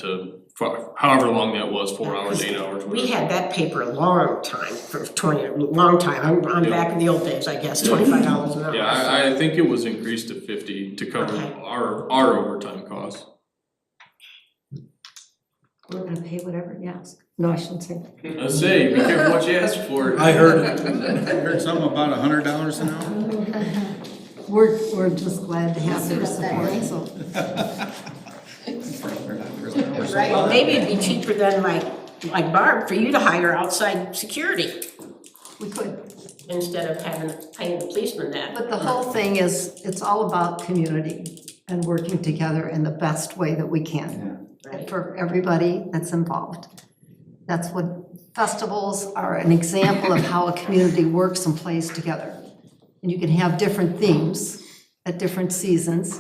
for however long that was, 4 hours, 8 hours, whatever. We had that paper a long time, for long time, I'm Yeah. back in the old days, I guess, $25 an hour. Yeah, I think it was increased to 50 to cover Okay. our overtime costs. We're gonna pay whatever you ask. No, I shouldn't say that. I say, be careful what you ask for. I heard something about $100 an hour. We're just glad to have their support, so. Well, maybe it'd be cheaper than like Barb, for you to hire outside security We could. instead of paying the policeman that. But the whole thing is, it's all about community and working together in the best way that we can. Right. For everybody that's involved. That's what festivals are an example of how a community works and plays together. And you can have different themes at different seasons,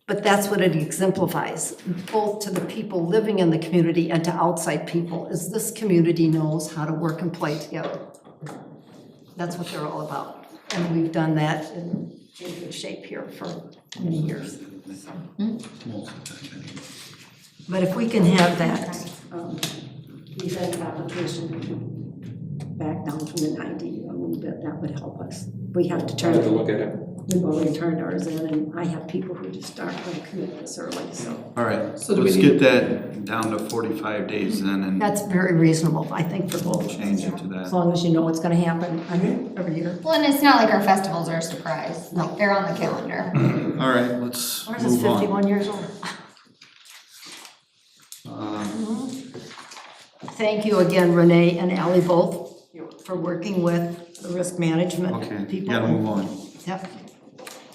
but that's what it exemplifies, both to the people living in the community and to outside people, is this community knows how to work and play together. That's what they're all about. And we've done that in good shape here for many years. But if we can have that event application back down from the 90 a little bit, that would help us. We have to turn, Have to look at it. we've already turned ours in, and I have people who just aren't going to commit this early, so. All right, So do we let's need- get that down to 45 days then and That's very reasonable, I think, for both. change it to As that. long as you know what's going to happen, I mean, every year. Well, and it's not like our festivals are a surprise, like they're on the calendar. All right, let's Ours is move on. 51 years old. Thank you again, Renee and Ally, both, for working with the risk management Okay, people. gotta move on. Yep.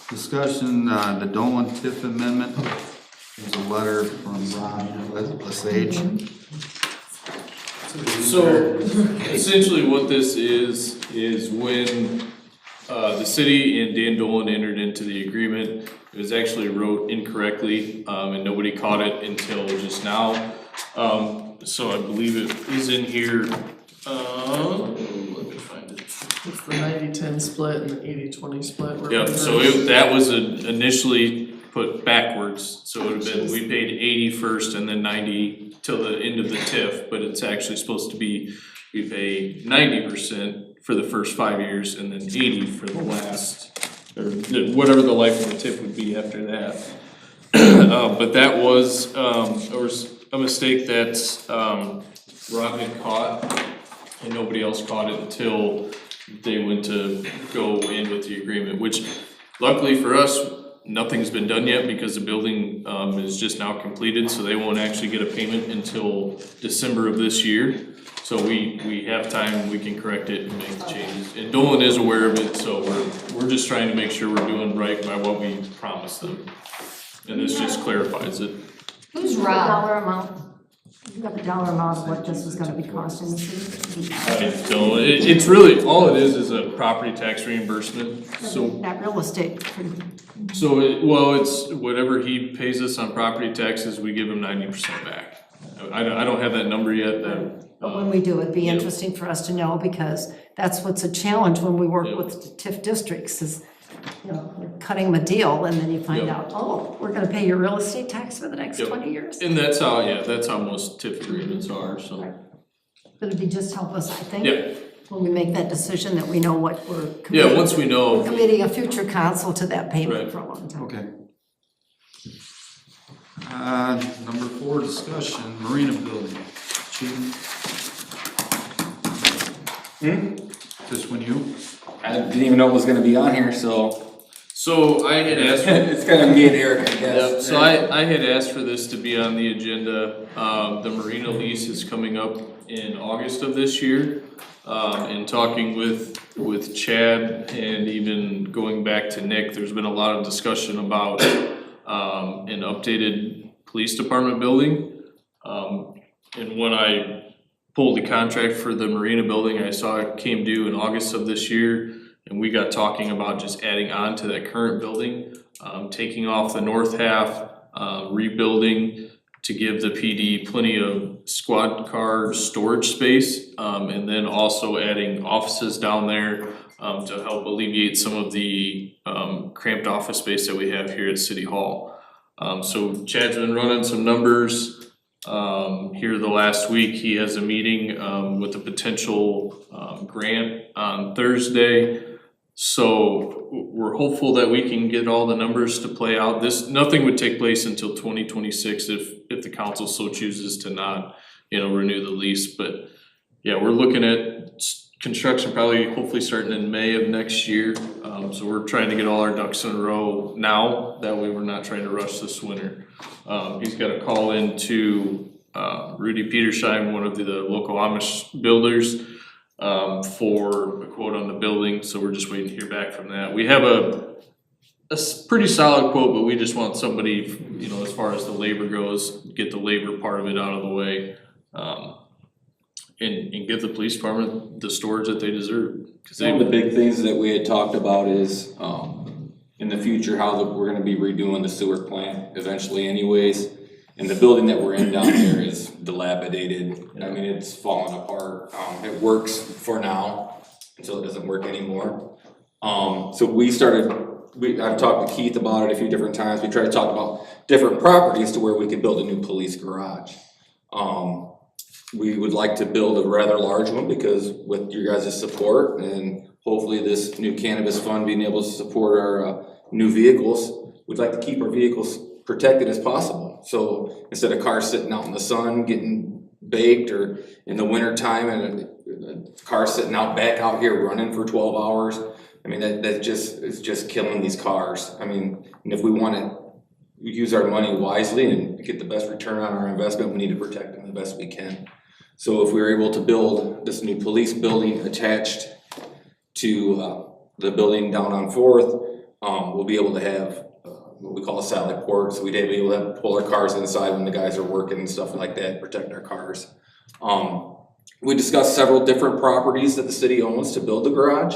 Discussion, the Dolan TIF amendment. There's a letter from Ron Lesage. So essentially what this is when the city and Dan Dolan entered into the agreement, it was actually wrote incorrectly, and nobody caught it until just now. So I believe it is in here, let me find it. It's the 90-10 split and the 80-20 split. where Yep, we so merged. that was initially put backwards, so it would have been, we paid 80 first and then 90 till the end of the TIF, but it's actually supposed to be, we pay 90% for the first 5 years and then 80 for the last, or whatever the life of the TIF would be after that. But that was a mistake that Ron had caught, and nobody else caught it until they went to go in with the agreement, which luckily for us, nothing's been done yet because the building is just now completed, so they won't actually get a payment until December of this year. So we have time, we can correct it and make the changes. And Dolan is aware of it, so we're just trying to make sure we're doing right by what we promised them. And this just clarifies it. Who's The Rob? dollar amount, you got the dollar amount of what this is gonna be costing the city? I don't, it's really, all it is a property tax reimbursement, so. That real estate, So, it's whatever he pays us on property taxes, we give him 90% back. I don't have that number yet, but when we do, it'd be Yep. interesting for us to know, because that's what's a challenge when we work Yep. with the TIF districts, is, you know, we're cutting them a deal, and then you find Yep. out, oh, we're gonna pay your real estate tax for the next Yep. 20 years. and that's how most TIF agreements are, so. But it'd be just help us, I think, Yeah, when we make that decision, that we know what we're yeah, committing. once we know, Committing a future council to that payment Right. for a long time. Okay. Number 4, discussion, marina building. This one you? I didn't even know it was gonna be on here, so. So I had asked. It's kind of me and Eric, I guess. Yep, so I had asked for this to be on the agenda. The marina lease is coming up in August of this year. And talking with Chad and even going back to Nick, there's been a lot of discussion about an updated police department building. And when I pulled the contract for the marina building, I saw it came due in August of this year. And we got talking about just adding on to that current building, taking off the north half, rebuilding to give the PD plenty of squad car storage space, and then also adding offices down there to help alleviate some of the cramped office space that we have here at City Hall. So Chad's been running some numbers here the last week. He has a meeting with a potential grant on Thursday. So we're hopeful that we can get all the numbers to play out. Nothing would take place until 2026 if the council so chooses to not, renew the lease. But yeah, we're looking at construction probably hopefully starting in May of next year. So we're trying to get all our ducks in a row now. That way we're not trying to rush this winter. He's got a call in to Rudy Petersheim, one of the local Amish builders, for a quote on the building, so we're just waiting to hear back from that. We have a pretty solid quote, but we just want somebody, as far as the labor goes, get the labor part of it out of the way, and give the police department the storage that they deserve. One of the big things that we had talked about is, in the future, how we're gonna be redoing the sewer plant eventually anyways. And the building that we're in down there is dilapidated. I mean, it's falling apart. It works for now until it doesn't work anymore. So I've talked to Keith about it a few different times. We tried to talk about different properties to where we could build a new police garage. We would like to build a rather large one because with your guys' support and hopefully this new cannabis fund being able to support our new vehicles, we'd like to keep our vehicles protected as possible. So instead of cars sitting out in the sun getting baked, or in the winter time and a car sitting back out here running for 12 hours, I mean, that just is just killing these cars. I mean, and if we want to use our money wisely and get the best return on our investment, we need to protect them the best we can. So if we were able to build this new police building attached to the building down on 4th, we'll be able to have what we call a salad port, so we'd be able to pull our cars inside when the guys are working and stuff like that, protect our cars. We discussed several different properties that the city owns to build the garage,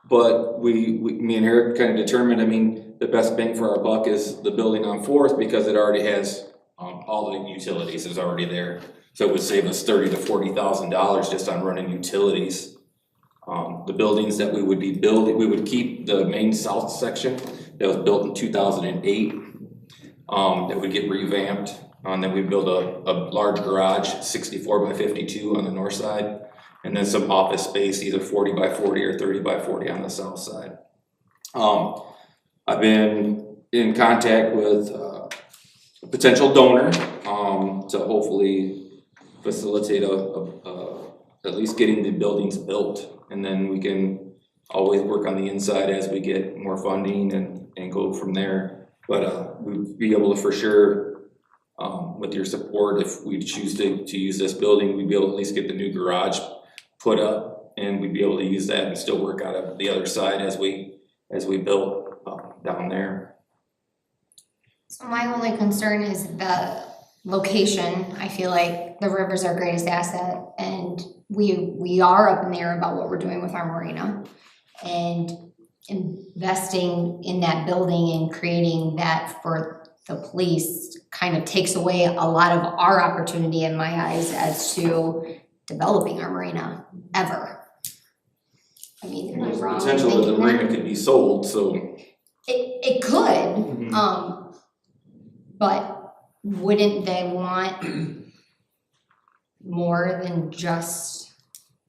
but me and Eric kind of determined, the best bang for our buck is the building on 4th because it already has all the utilities is already there. So it would save us $30,000 to $40,000 just on running utilities. The buildings that we would be building, we would keep the main south section that was built in 2008, that would get revamped. And then we'd build a large garage, 64 by 52 on the north side, and then some office space, either 40 by 40 or 30 by 40 on the south side. I've been in contact with a potential donor to hopefully facilitate at least getting the buildings built, and then we can always work on the inside as we get more funding and go from there. But we'd be able to for sure, with your support, if we choose to use this building, we'd be able to at least get the new garage put up, and we'd be able to use that and still work out of the other side as we build down there. So my only concern is the location. I feel like the river's our greatest asset, and we are up in the air about what we're doing with our marina. And investing in that building and creating that for the police kind of takes away a lot of our opportunity in my eyes as to developing our marina ever. I mean, am I There's wrong in potential that the thinking marina that? could be sold, so. It could, but wouldn't they want more than just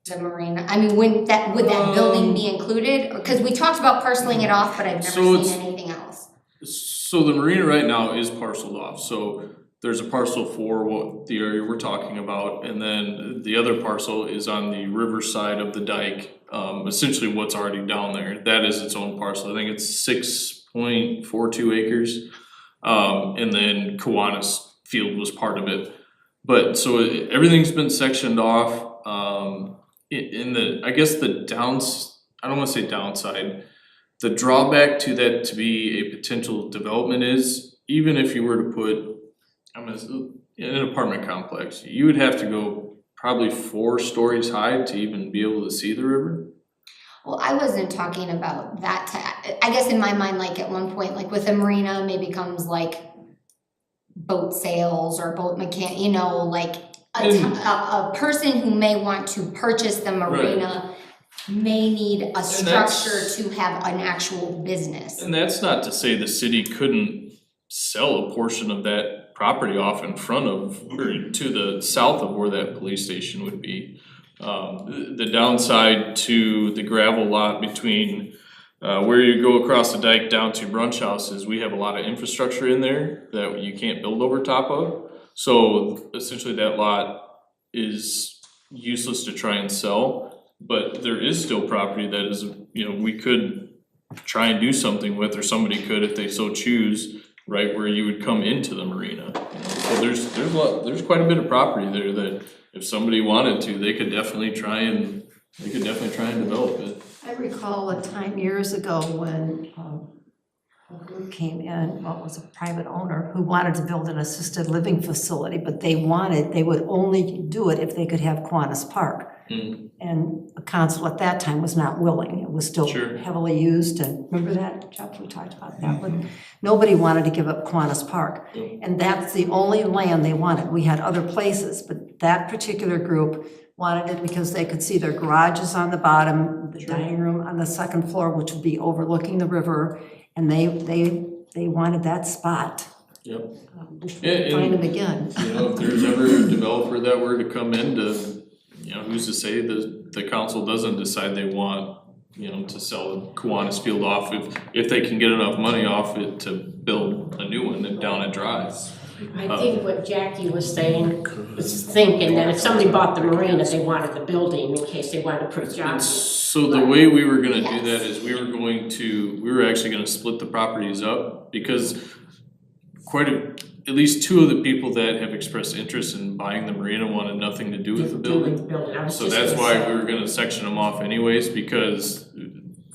the marina? I mean, would that building be included? Because we talked about parceling it off, but I've never seen anything else. So the marina right now is parceled off, so there's a parcel for what the area we're talking about, and then the other parcel is on the river side of the dike. Essentially what's already down there, that is its own parcel, I think it's 6.42 acres. And then Kiwanis Field was part of it. But so everything's been sectioned off, in the, I guess the I don't wanna say downside. The drawback to that to be a potential development is, even if you were to put, in an apartment complex, you would have to go probably 4 stories high to even be able to see the river. Well, I wasn't talking about that, I guess in my mind, like at one point, like with a marina, maybe comes like boat sales or boat you know, like a person who may want to purchase the marina may need a structure to have an actual business. And that's not to say the city couldn't sell a portion of that property off in front of, or to the south of where that police station would be. The downside to the gravel lot between where you go across the dike down to Brunch House is we have a lot of infrastructure in there that you can't build over top of. So essentially that lot is useless to try and sell, but there is still property that is, we could try and do something with, or somebody could if they so choose, right where you would come into the marina. So there's quite a bit of property there that if somebody wanted to, they could definitely try and develop it. I recall a time years ago when a group came in, well, it was a private owner, who wanted to build an assisted living facility, but they would only do it if they could have Kiwanis Park. And the council at that time was not willing, it was still heavily used, and remember that, Jeff, we talked about that, but nobody wanted to give up Kiwanis Park. And that's the only land they wanted. We had other places, but that particular group wanted it because they could see their garages on the bottom, the dining room on the second floor, which would be overlooking the river, and they wanted that spot. Yep. Find them again. If there's ever a developer that were to come in to, who's to say the council doesn't decide they want, to sell Kiwanis Field off if they can get enough money off it to build a new one down at Drive. I think what Jackie was saying, was thinking that if somebody bought the marina, they wanted the building in case they wanted to put jobs. So the way we were gonna do that is we were actually gonna split the properties up, because at least 2 of the people that have expressed interest in buying the marina wanted nothing to do with the building. So that's why we were gonna section them off anyways, because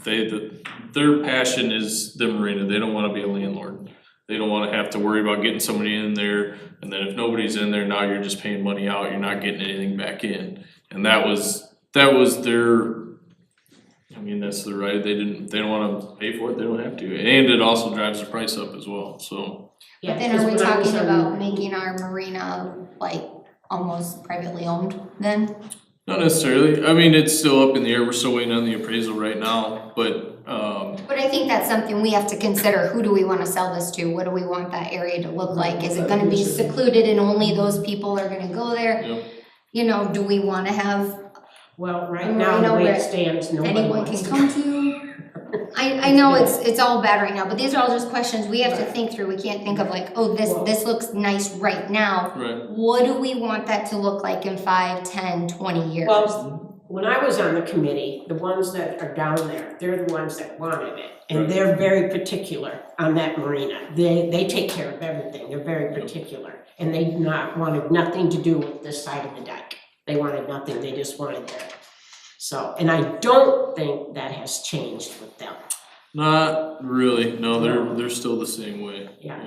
their passion is the marina, they don't wanna be a landlord. They don't wanna have to worry about getting somebody in there, and then if nobody's in there, now you're just paying money out, you're not getting anything back in. And that was their, that's the right, they don't wanna pay for it, they don't have to. And it also drives the price up as well, so. But then are we talking about making our marina like almost privately owned then? Not necessarily, it's still up in the air, we're still waiting on the appraisal right now, but But I think that's something we have to consider. Who do we wanna sell this to? What do we want that area to look like? Is it gonna be secluded and only those people are gonna go there? Yep. Do we wanna have Well, right now, the way it stands, nobody anyone wants can to. come to? I know it's all bad right now, but these are all just questions we have to think through. We can't think of like, oh, this looks nice right now. right. What do we want that to look like in 5, 10, 20 years? Well, when I was on the committee, the ones that are down there, they're the ones that wanted it. And they're very particular on that marina. They take care of everything, they're very particular. And they wanted nothing to do with this side of the dike. They wanted nothing, they just wanted there. So, and I don't think that has changed with them. Not really, no, they're still the same way. Yeah.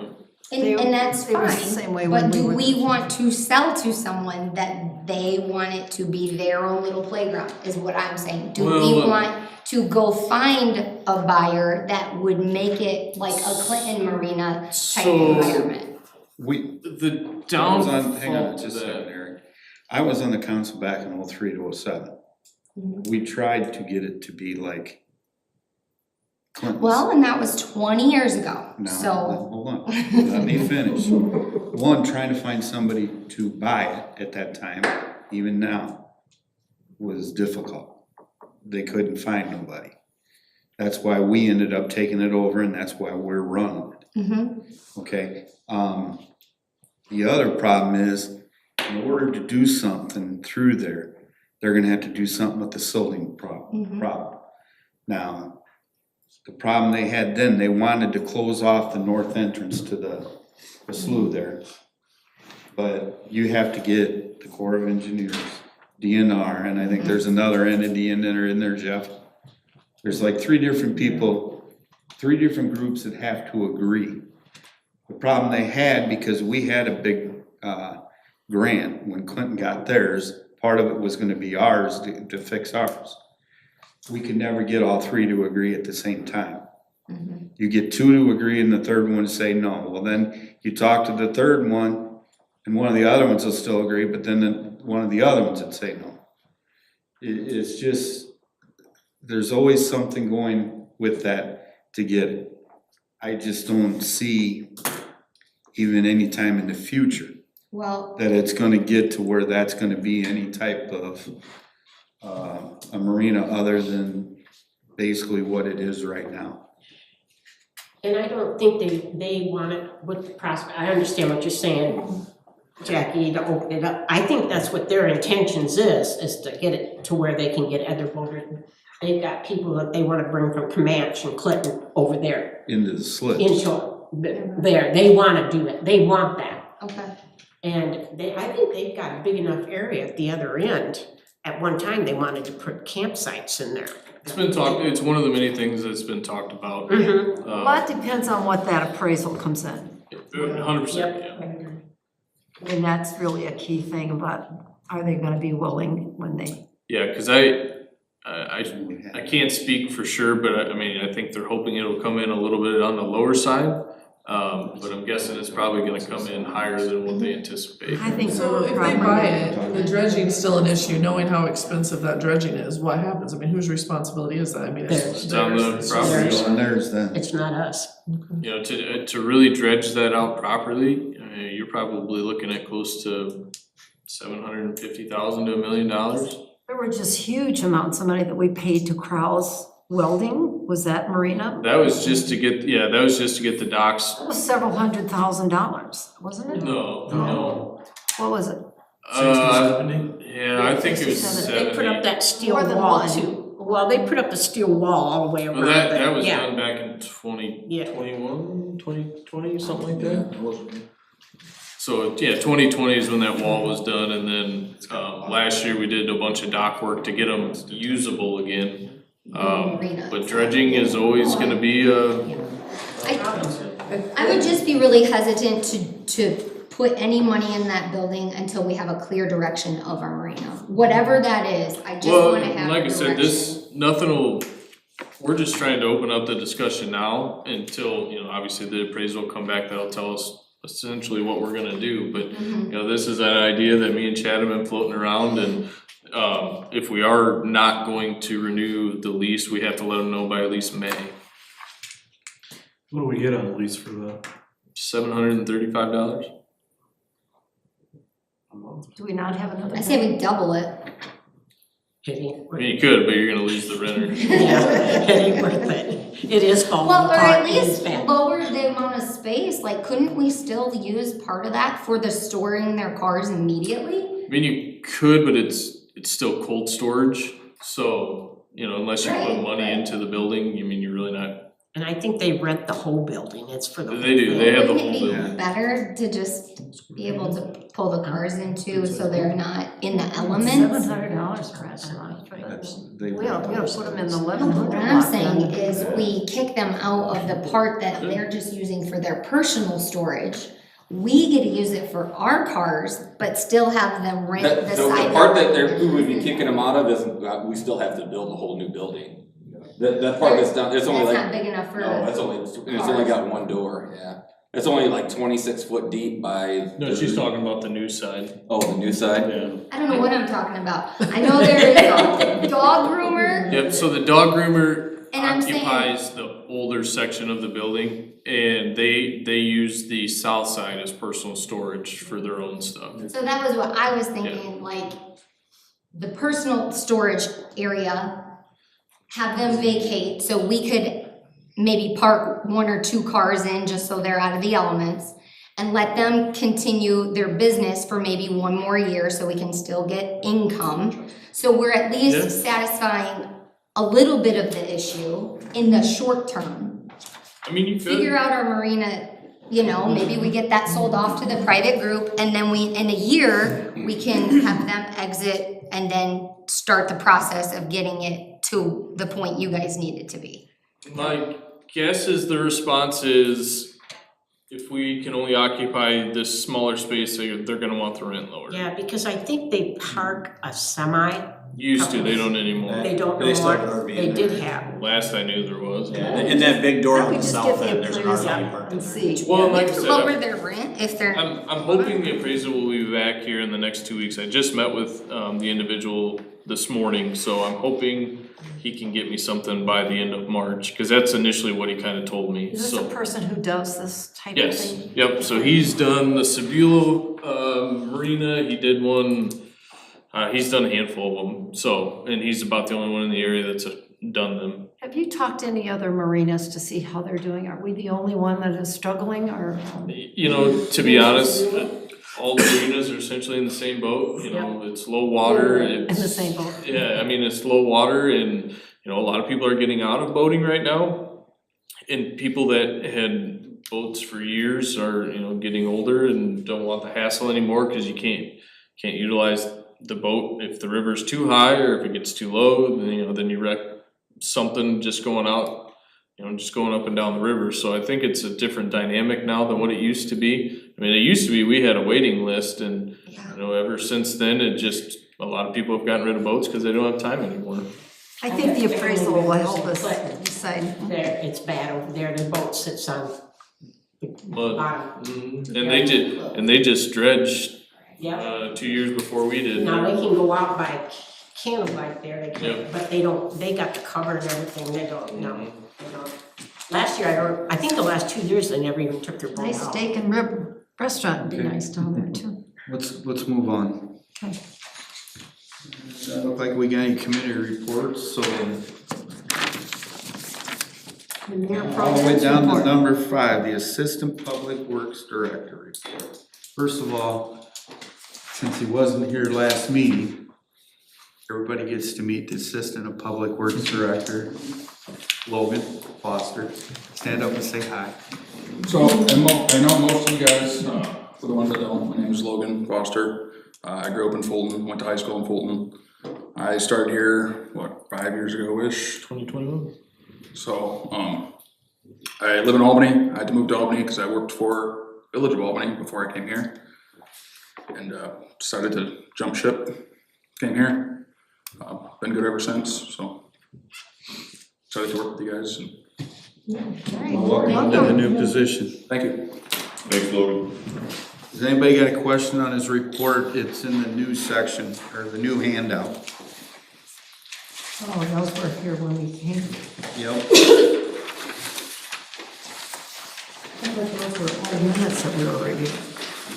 And that's It was the same way fine, when but we do were- we want to sell to someone that they want it to be their own little playground, is what I'm saying. Do we Well, want to go find a buyer that would make it like a Clinton Marina type So- environment? The I was downfall on, hang on to just a second, that, Eric. I was on the council back in 03 to 07. We tried to get it to be like Clinton's. Well, and that was 20 years ago, No, so. hold on, let me finish. One, trying to find somebody to buy it at that time, even now, was difficult. They couldn't find nobody. That's why we ended up taking it over, and that's why we're running it. Okay, The other problem is, in order to do something through there, they're gonna have to do something with the silting problem. Now, the problem they had then, they wanted to close off the north entrance to the slough there. But you have to get the Corps of Engineers, DNR, and I think there's another entity in there, Jeff. There's like 3 different people, 3 different groups that have to agree. The problem they had, because we had a big grant when Clinton got theirs, part of it was gonna be ours to fix ours. We could never get all 3 to agree at the same time. You get 2 to agree and the third one to say no. Well, then you talk to the third one and one of the other ones will still agree, but then one of the other ones would say no. It's just, there's always something going with that to get it. I just don't see, even any time in the future, Well, that it's gonna get to where that's gonna be any type of a marina other than basically what it is right now. And I don't think they want it with the prospect, I understand what you're saying, Jackie, to open it up. I think that's what their intentions is to get it to where they can get other voters. They've got people that they wanna bring from Comanche and Clinton over there, Into the slits. there, they wanna do it, they want that. okay. And I think they've got a big enough area at the other end. At one time, they wanted to put campsites in there. It's been talked, it's one of the many things that's been talked about. Mhm. A lot depends on what that appraisal comes in. 100%, yeah. I mean, that's really a key thing about, are they gonna be willing when they, Yeah, cause I can't speak for sure, but I mean, I think they're hoping it'll come in a little bit on the lower side. But I'm guessing it's probably gonna come in higher than what they anticipate. I think So if they probably- buy it, the dredging's still an issue, knowing how expensive that dredging is, what happens? I mean, whose responsibility is that? I mean, Theirs. It's on the theirs. property Theirs. owner. On theirs then. It's not us. You know, to really dredge that out properly, you're probably looking at close to $750,000 to $1 million. There were just huge amounts of money that we paid to Krause Welding, was that Marina? That was just to get, that was just to get the docks. That was several $100,000, wasn't it? No. What was it? Yeah, I think it was They put up 70. that steel More than wall one. too. Well, they put up a steel wall all the way around. Well, that it. was Yeah. done back in 2021, 2020, something like that. So, 2020 is when that wall was done, and then, last year we did a bunch of dock work to get them usable again. But dredging is always gonna be I would just be really hesitant to put any money in that building until we have a clear direction of our marina. Whatever that is, I just well, wanna have a like I direction. said, we're just trying to open up the discussion now until, obviously the appraisal will come back, that'll tell us essentially what we're gonna do, but, this is that idea that me and Chad have been floating around, and if we are not going to renew the lease, we have to let them know by at least May. What do we get on the lease for that? $735 A month? Do we not have another? I say we double it. I mean, you could, but you're gonna lose the renter. Yeah, it ain't worth it. It is falling Well, or apart. at It is least bad. lower the amount of space, like couldn't we still use part of that for the storing their cars immediately? I mean, you could, but it's still cold storage, so, unless you put Right, money right. into the building, you're really not. And I think they rent the whole building. It's for the whole They do, thing. they have the Wouldn't whole it building. be better to just be able to pull the cars into so they're not in the elements? $700 for that. They We gotta put them in the No, living room. but what I'm saying is we kick them out of the part that they're just using for their personal storage. We get to use it for our cars, but still have them rent the The side. part that we would be kicking them out of is, we still have to build a whole new building. That part that's done, it's only That's like, not big enough for. no, it's only got one door, yeah. It's only like 26 foot deep by. No, she's talking about the new side. Oh, the new side? Yeah. I don't know what I'm talking about. I know there is a dog groomer, Yep, so the dog groomer and I'm saying, occupies the older section of the building, and they use the south side as personal storage for their own stuff. so that was what I was thinking, like, the personal storage area, have them vacate, so we could maybe park 1 or 2 cars in just so they're out of the elements. and let them continue their business for maybe one more year so we can still get income. So we're at least Yeah. satisfying a little bit of the issue in the short term. I mean, you Figure could, out our marina, you know, maybe we get that sold off to the private group, and then in a year, we can have them exit and then start the process of getting it to the point you guys need it to be. my guess is the response is, if we can only occupy this smaller space, they're gonna want the rent lower. Yeah, because I think they park a semi, Used to, they don't anymore. they don't They still have an anymore, RV they in did there. have. Last I knew there was. Yeah, in that big door Why on don't we the just south get the end, there's an appraisal RV parked and there. see? Well, like I said, Lower their rent if they're. I'm hoping the appraisal will be back here in the next 2 weeks. I just met with the individual this morning, so I'm hoping he can get me something by the end of March, cause that's initially what he kinda told me, Is this so. a person who does this type of Yes, thing? yep, so he's done the Cebulo Marina, he did one, he's done a handful of them, so, and he's about the only one in the area that's done them. Have you talked to any other marinas to see how they're doing? Are we the only one that is struggling, or? You know, to be honest, all the marinas are essentially in the same boat, you know, it's low water, In it's. the same boat? Yeah, I mean, it's low water and, you know, a lot of people are getting out of boating right now. And people that had boats for years are, you know, getting older and don't want the hassle anymore, cause you can't utilize the boat if the river's too high or if it gets too low, then, you know, then you wreck something just going out, you know, just going up and down the river. So I think it's a different dynamic now than what it used to be. I mean, it used to be, we had a waiting list and, you know, ever since then, it just, a lot of people have gotten rid of boats because they don't have time anymore. I think the appraisal will help us decide. There, it's bad over there, the boat sits on the But, bottom. and they just dredged, Yeah, 2 years before we did. now they can go out by candlelight there, they Yep. can, but they don't, they got the cover and everything, they don't, no, they don't. Last year, I think the last 2 years, they never even took their boat out. Nice steak and rib restaurant would be Okay. nice down there too. Let's move on. Okay. Doesn't look like we got any committee reports, so The mayor pro all the way tem's down to report. number 5, the Assistant Public Works Director report. First of all, since he wasn't here last meeting, everybody gets to meet the Assistant of Public Works Director, Logan Foster. Stand up and say hi. So, I know most of you guys, for the ones that don't, my name is Logan Foster. I grew up in Fulton, went to high school in Fulton. I started here, 5 years ago-ish? 2021. So, I live in Albany. I had to move to Albany because I worked for Village of Albany before I came here. And, decided to jump ship, came here. Been good ever since, so. Excited to work with you guys and Welcome to the new position. thank you. Thanks, Logan. Has anybody got a question on his report? It's in the new section, or the new handout. Oh, those were here when we came. Yep. I thought those were all minutes that we were reading.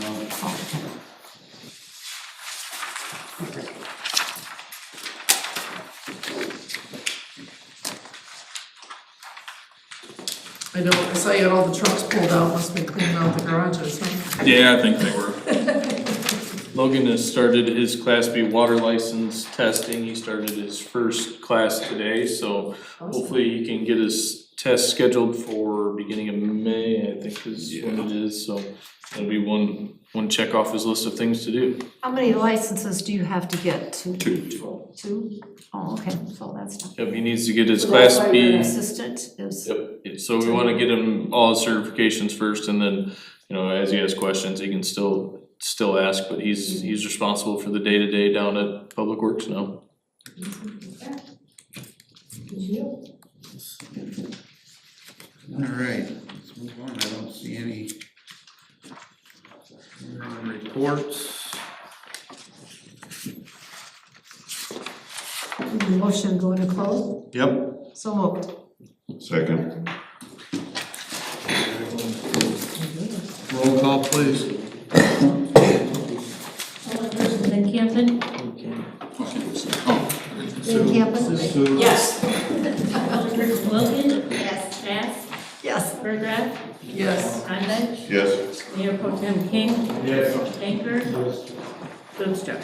Oh, okay. I know, I saw you had all the trucks pulled out, must be cleaning out the garages, huh? Yeah, I think they were. Logan has started his Class B water license testing. He started his first class today, so hopefully he can get his test scheduled for beginning of May, I think is when it is, so that'll be one check off his list of things to do. How many licenses do you have to get? Two? Two. Two? Oh, okay, so that's not. Yep, he needs to get his So that's Class why your B. assistant is. Yep, so we wanna get him all his certifications first, and then, you know, as he has questions, he can still ask, but he's responsible for the day-to-day down at Public Works now. All right, let's move on. I don't see any reports. Motion to go into close? Yep. So moved. Second. Roll call, please. Then Campbell? In campus? Yes. Yes. Bass? Yes. Berger? Graff, Yes. Steinmetz, Yes. Mayor Pro Tem King, Yes. Banker, Brewster.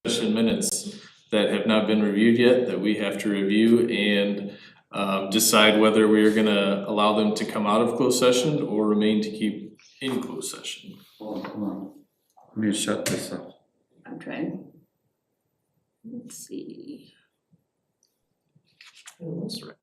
Session minutes that have not been reviewed yet, that we have to review and decide whether we are gonna allow them to come out of closed session or remain to keep in closed session. Hold on. Let me shut this up. I'm trying. Let's see. That's right.